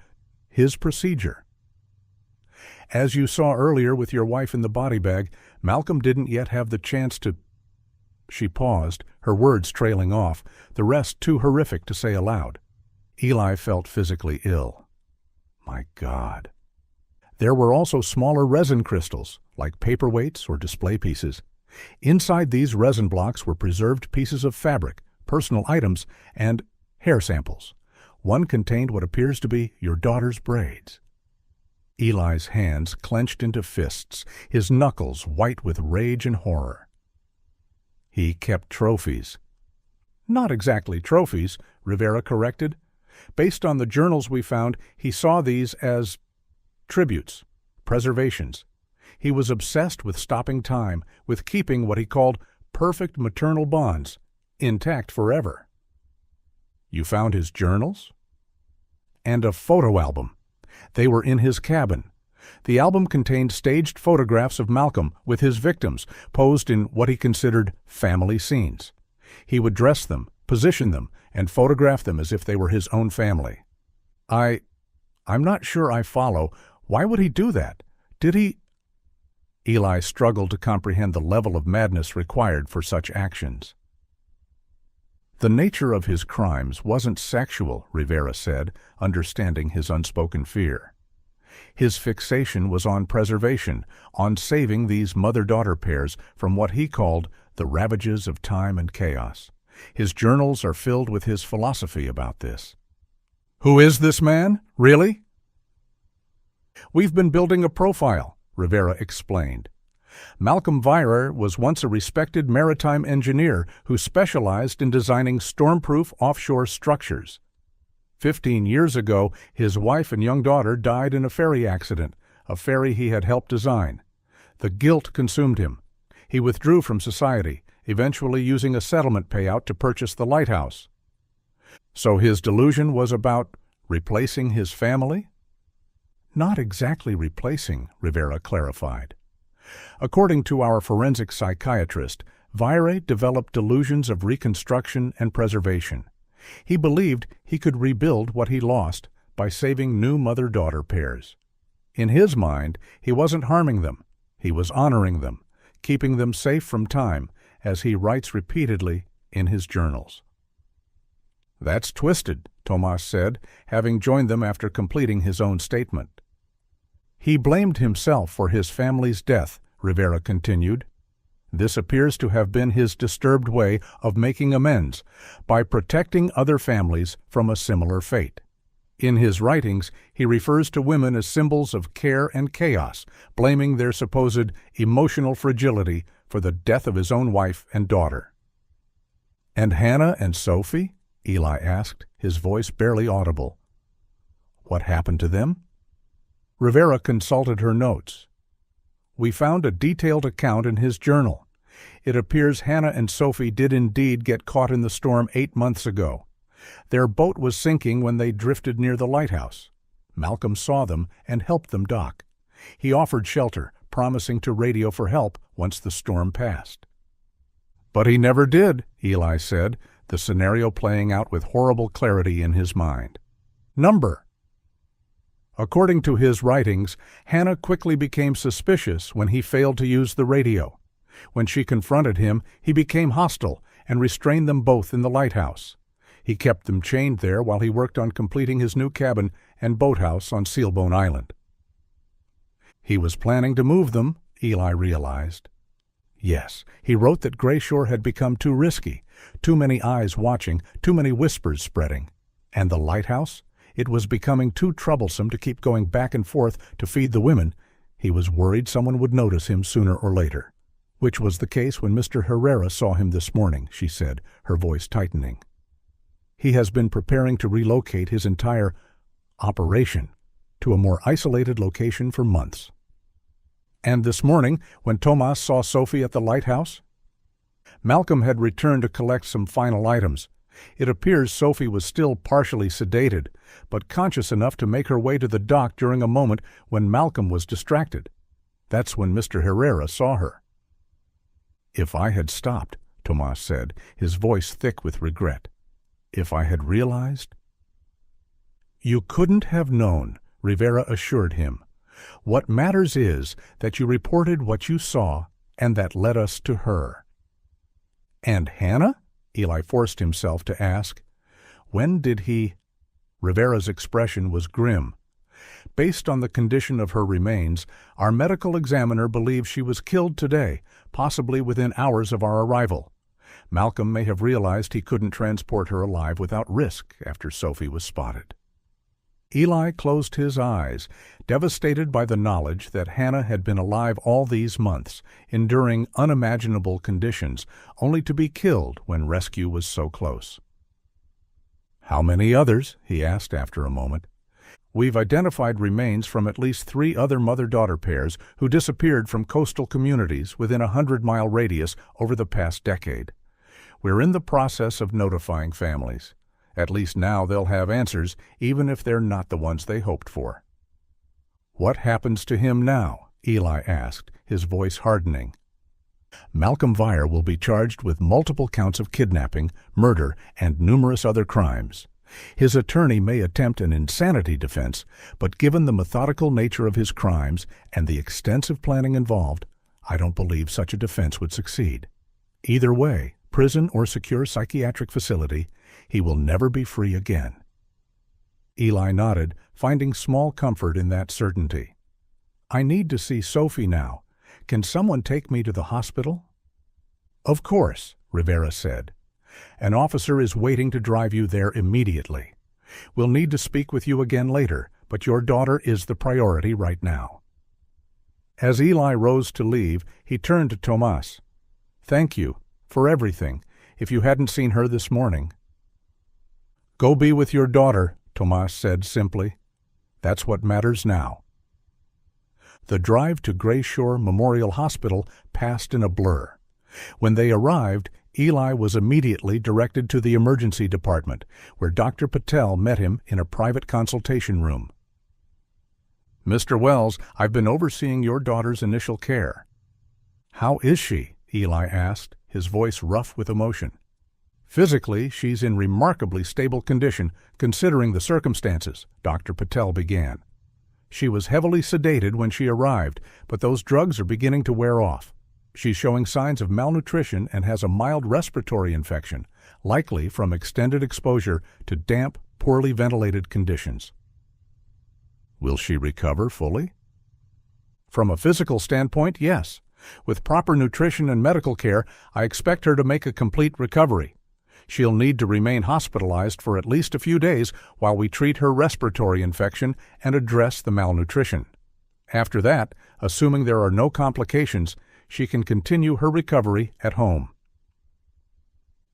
A: his procedure. As you saw earlier with your wife in the body bag, Malcolm didn't yet have the chance to—" She paused, her words trailing off, the rest too horrific to say aloud. Eli felt physically ill. My God. There were also smaller resin crystals, like paperweights or display pieces. Inside these resin blocks were preserved pieces of fabric, personal items, and hair samples. One contained what appears to be your daughter's braids. Eli's hands clenched into fists, his knuckles white with rage and horror. He kept trophies. Not exactly trophies, Rivera corrected. Based on the journals we found, he saw these as tributes, preservations. He was obsessed with stopping time, with keeping what he called perfect maternal bonds, intact forever. You found his journals? And a photo album. They were in his cabin. The album contained staged photographs of Malcolm with his victims, posed in what he considered family scenes. He would dress them, position them, and photograph them as if they were his own family. I'm not sure I follow. Why would he do that? Did he— Eli struggled to comprehend the level of madness required for such actions. The nature of his crimes wasn't sexual, Rivera said, understanding his unspoken fear. His fixation was on preservation, on saving these mother-daughter pairs from what he called the ravages of time and chaos. His journals are filled with his philosophy about this. Who is this man, really? We've been building a profile, Rivera explained. Malcolm Virer was once a respected maritime engineer who specialized in designing stormproof offshore structures. 15 years ago, his wife and young daughter died in a ferry accident, a ferry he had helped design. The guilt consumed him. He withdrew from society, eventually using a settlement payout to purchase the lighthouse. So his delusion was about replacing his family? Not exactly replacing, Rivera clarified. According to our forensic psychiatrist, Vire developed delusions of reconstruction and preservation. He believed he could rebuild what he lost by saving new mother-daughter pairs. In his mind, he wasn't harming them. He was honoring them, keeping them safe from time, as he writes repeatedly in his journals. That's twisted, Tomas said, having joined them after completing his own statement. He blamed himself for his family's death, Rivera continued. This appears to have been his disturbed way of making amends, by protecting other families from a similar fate. In his writings, he refers to women as symbols of care and chaos, blaming their supposed emotional fragility for the death of his own wife and daughter. And Hannah and Sophie? Eli asked, his voice barely audible. What happened to them? Rivera consulted her notes. "We found a detailed account in his journal. It appears Hannah and Sophie did indeed get caught in the storm 8 months ago. Their boat was sinking when they drifted near the lighthouse. Malcolm saw them and helped them dock. He offered shelter, promising to radio for help once the storm passed." "But he never did," Eli said, the scenario playing out with horrible clarity in his mind. "Number." According to his writings, Hannah quickly became suspicious when he failed to use the radio. When she confronted him, he became hostile and restrained them both in the lighthouse. He kept them chained there while he worked on completing his new cabin and boathouse on Sealbone Island. He was planning to move them, Eli realized. Yes, he wrote that Gray Shore had become too risky, too many eyes watching, too many whispers spreading. And the lighthouse? It was becoming too troublesome to keep going back and forth to feed the women. He was worried someone would notice him sooner or later. Which was the case when Mr. Herrera saw him this morning, she said, her voice tightening. He has been preparing to relocate his entire operation to a more isolated location for months. And this morning, when Tomas saw Sophie at the lighthouse? Malcolm had returned to collect some final items. It appears Sophie was still partially sedated, but conscious enough to make her way to the dock during a moment when Malcolm was distracted. That's when Mr. Herrera saw her. "If I had stopped," Tomas said, his voice thick with regret. "If I had realized—" "You couldn't have known," Rivera assured him. "What matters is that you reported what you saw, and that led us to her." "And Hannah?" Eli forced himself to ask. "When did he—" Rivera's expression was grim. "Based on the condition of her remains, our medical examiner believes she was killed today, possibly within hours of our arrival. Malcolm may have realized he couldn't transport her alive without risk after Sophie was spotted." Eli closed his eyes, devastated by the knowledge that Hannah had been alive all these months, enduring unimaginable conditions, only to be killed when rescue was so close. "How many others?" he asked after a moment. "We've identified remains from at least 3 other mother-daughter pairs who disappeared from coastal communities within a 100-mile radius over the past decade. We're in the process of notifying families. At least now they'll have answers, even if they're not the ones they hoped for." "What happens to him now?" Eli asked, his voice hardening. "Malcolm Vire will be charged with multiple counts of kidnapping, murder, and numerous other crimes. His attorney may attempt an insanity defense, but given the methodical nature of his crimes and the extensive planning involved, I don't believe such a defense would succeed. Either way, prison or secure psychiatric facility, he will never be free again." Eli nodded, finding small comfort in that certainty. "I need to see Sophie now. Can someone take me to the hospital?" "Of course," Rivera said. "An officer is waiting to drive you there immediately. We'll need to speak with you again later, but your daughter is the priority right now." As Eli rose to leave, he turned to Tomas. "Thank you for everything. If you hadn't seen her this morning—" "Go be with your daughter," Tomas said simply. "That's what matters now." The drive to Gray Shore Memorial Hospital passed in a blur. When they arrived, Eli was immediately directed to the emergency department, where Dr. Patel met him in a private consultation room. "Mr. Wells, I've been overseeing your daughter's initial care." "How is she?" Eli asked, his voice rough with emotion. "Physically, she's in remarkably stable condition, considering the circumstances," Dr. Patel began. "She was heavily sedated when she arrived, but those drugs are beginning to wear off. She's showing signs of malnutrition and has a mild respiratory infection, likely from extended exposure to damp, poorly ventilated conditions." "Will she recover fully?" "From a physical standpoint, yes. With proper nutrition and medical care, I expect her to make a complete recovery. She'll need to remain hospitalized for at least a few days while we treat her respiratory infection and address the malnutrition. After that, assuming there are no complications, she can continue her recovery at home."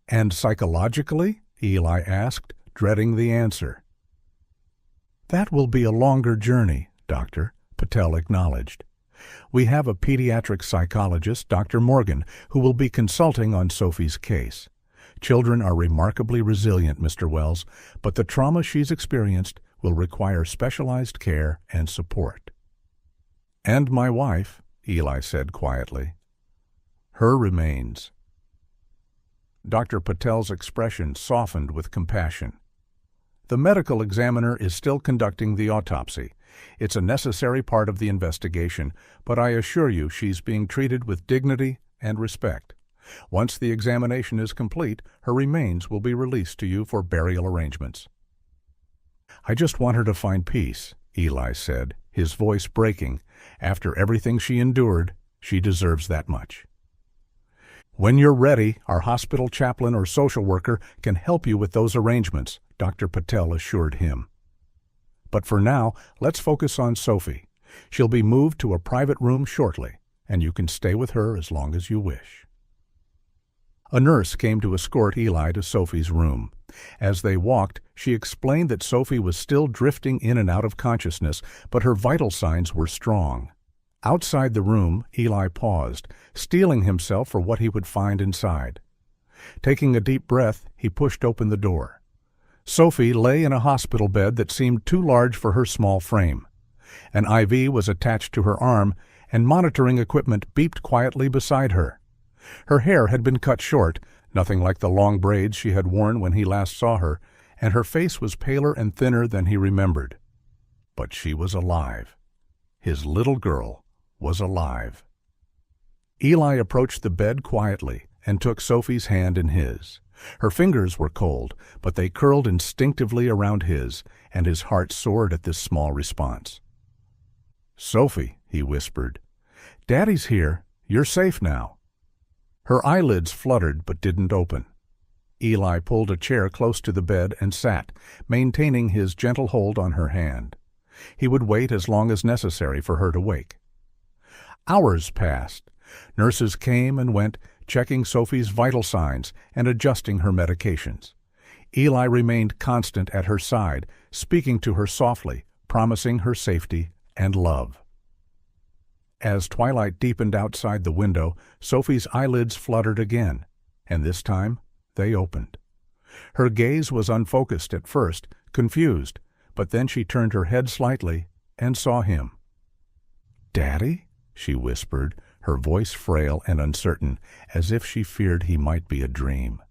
A: "And psychologically?" Eli asked, dreading the answer. "That will be a longer journey," Doctor, Patel acknowledged. We have a pediatric psychologist, Dr. Morgan, who will be consulting on Sophie's case. Children are remarkably resilient, Mr. Wells, but the trauma she's experienced will require specialized care and support. And my wife, Eli said quietly. Her remains. Dr. Patel's expression softened with compassion. The medical examiner is still conducting the autopsy. It's a necessary part of the investigation, but I assure you she's being treated with dignity and respect. Once the examination is complete, her remains will be released to you for burial arrangements. I just want her to find peace, Eli said, his voice breaking. After everything she endured, she deserves that much. When you're ready, our hospital chaplain or social worker can help you with those arrangements, Dr. Patel assured him. But for now, let's focus on Sophie. She'll be moved to a private room shortly, and you can stay with her as long as you wish. A nurse came to escort Eli to Sophie's room. As they walked, she explained that Sophie was still drifting in and out of consciousness, but her vital signs were strong. Outside the room, Eli paused, steeling himself for what he would find inside. Taking a deep breath, he pushed open the door. Sophie lay in a hospital bed that seemed too large for her small frame. An IV was attached to her arm, and monitoring equipment beeped quietly beside her. Her hair had been cut short, nothing like the long braids she had worn when he last saw her, and her face was paler and thinner than he remembered. But she was alive. His little girl was alive. Eli approached the bed quietly and took Sophie's hand in his. Her fingers were cold, but they curled instinctively around his, and his heart soared at this small response. "Sophie," he whispered, "Daddy's here. You're safe now." Her eyelids fluttered but didn't open. Eli pulled a chair close to the bed and sat, maintaining his gentle hold on her hand. He would wait as long as necessary for her to wake. Hours passed. Nurses came and went, checking Sophie's vital signs and adjusting her medications. Eli remained constant at her side, speaking to her softly, promising her safety and love. As twilight deepened outside the window, Sophie's eyelids fluttered again, and this time they opened. Her gaze was unfocused at first, confused, but then she turned her head slightly and saw him. "Daddy?" she whispered, her voice frail and uncertain, as if she feared he might be a dream.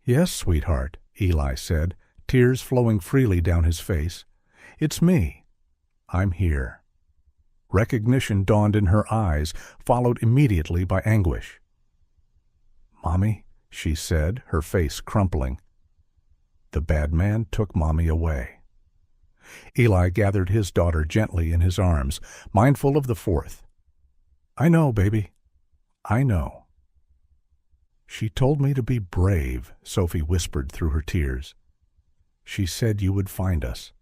A: "Yes, sweetheart," Eli said, tears flowing freely down his face. "It's me. I'm here." Recognition dawned in her eyes, followed immediately by anguish. "Mommy," she said, her face crumpling. "The bad man took Mommy away." Eli gathered his daughter gently in his arms, mindful of the fourth. "I know, baby. I know." "She told me to be brave," Sophie whispered through her tears. "She said you would find us.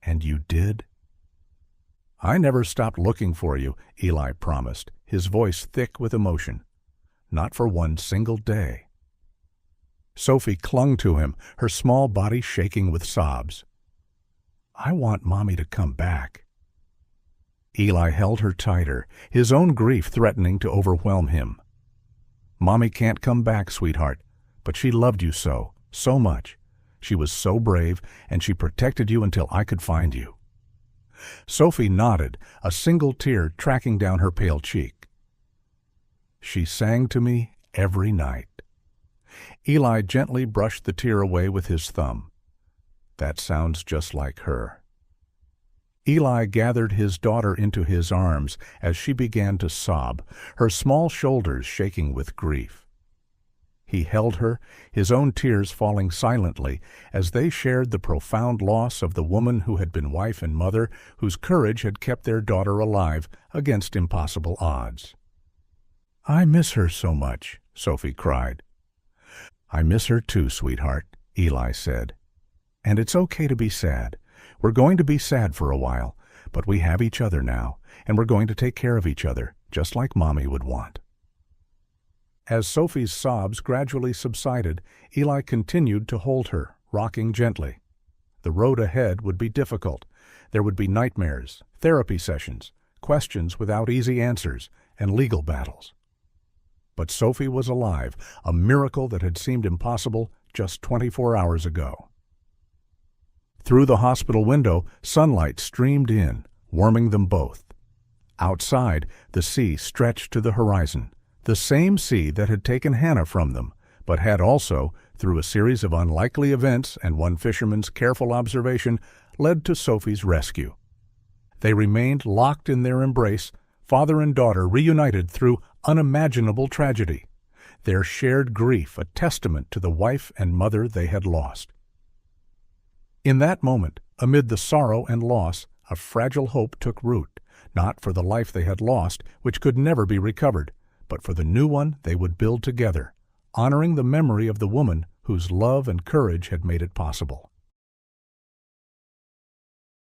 A: And you did?" "I never stopped looking for you," Eli promised, his voice thick with emotion. "Not for one single day." Sophie clung to him, her small body shaking with sobs. "I want Mommy to come back." Eli held her tighter, his own grief threatening to overwhelm him. "Mommy can't come back, sweetheart, but she loved you so much. She was so brave, and she protected you until I could find you." Sophie nodded, a single tear tracking down her pale cheek. "She sang to me every night." Eli gently brushed the tear away with his thumb. "That sounds just like her." Eli gathered his daughter into his arms as she began to sob, her small shoulders shaking with grief. He held her, his own tears falling silently as they shared the profound loss of the woman who had been wife and mother, whose courage had kept their daughter alive against impossible odds. "I miss her so much," Sophie cried. "I miss her too, sweetheart," Eli said. "And it's okay to be sad. We're going to be sad for a while, but we have each other now, and we're going to take care of each other, just like Mommy would want." As Sophie's sobs gradually subsided, Eli continued to hold her, rocking gently. The road ahead would be difficult. There would be nightmares, therapy sessions, questions without easy answers, and legal battles. But Sophie was alive, a miracle that had seemed impossible just 24 hours ago. Through the hospital window, sunlight streamed in, warming them both. Outside, the sea stretched to the horizon, the same sea that had taken Hannah from them, but had also, through a series of unlikely events and one fisherman's careful observation, led to Sophie's rescue. They remained locked in their embrace, father and daughter reunited through unimaginable tragedy, their shared grief a testament to the wife and mother they had lost. In that moment, amid the sorrow and loss, a fragile hope took root, not for the life they had lost, which could never be recovered, but for the new one they would build together, honoring the memory of the woman whose love and courage had made it possible.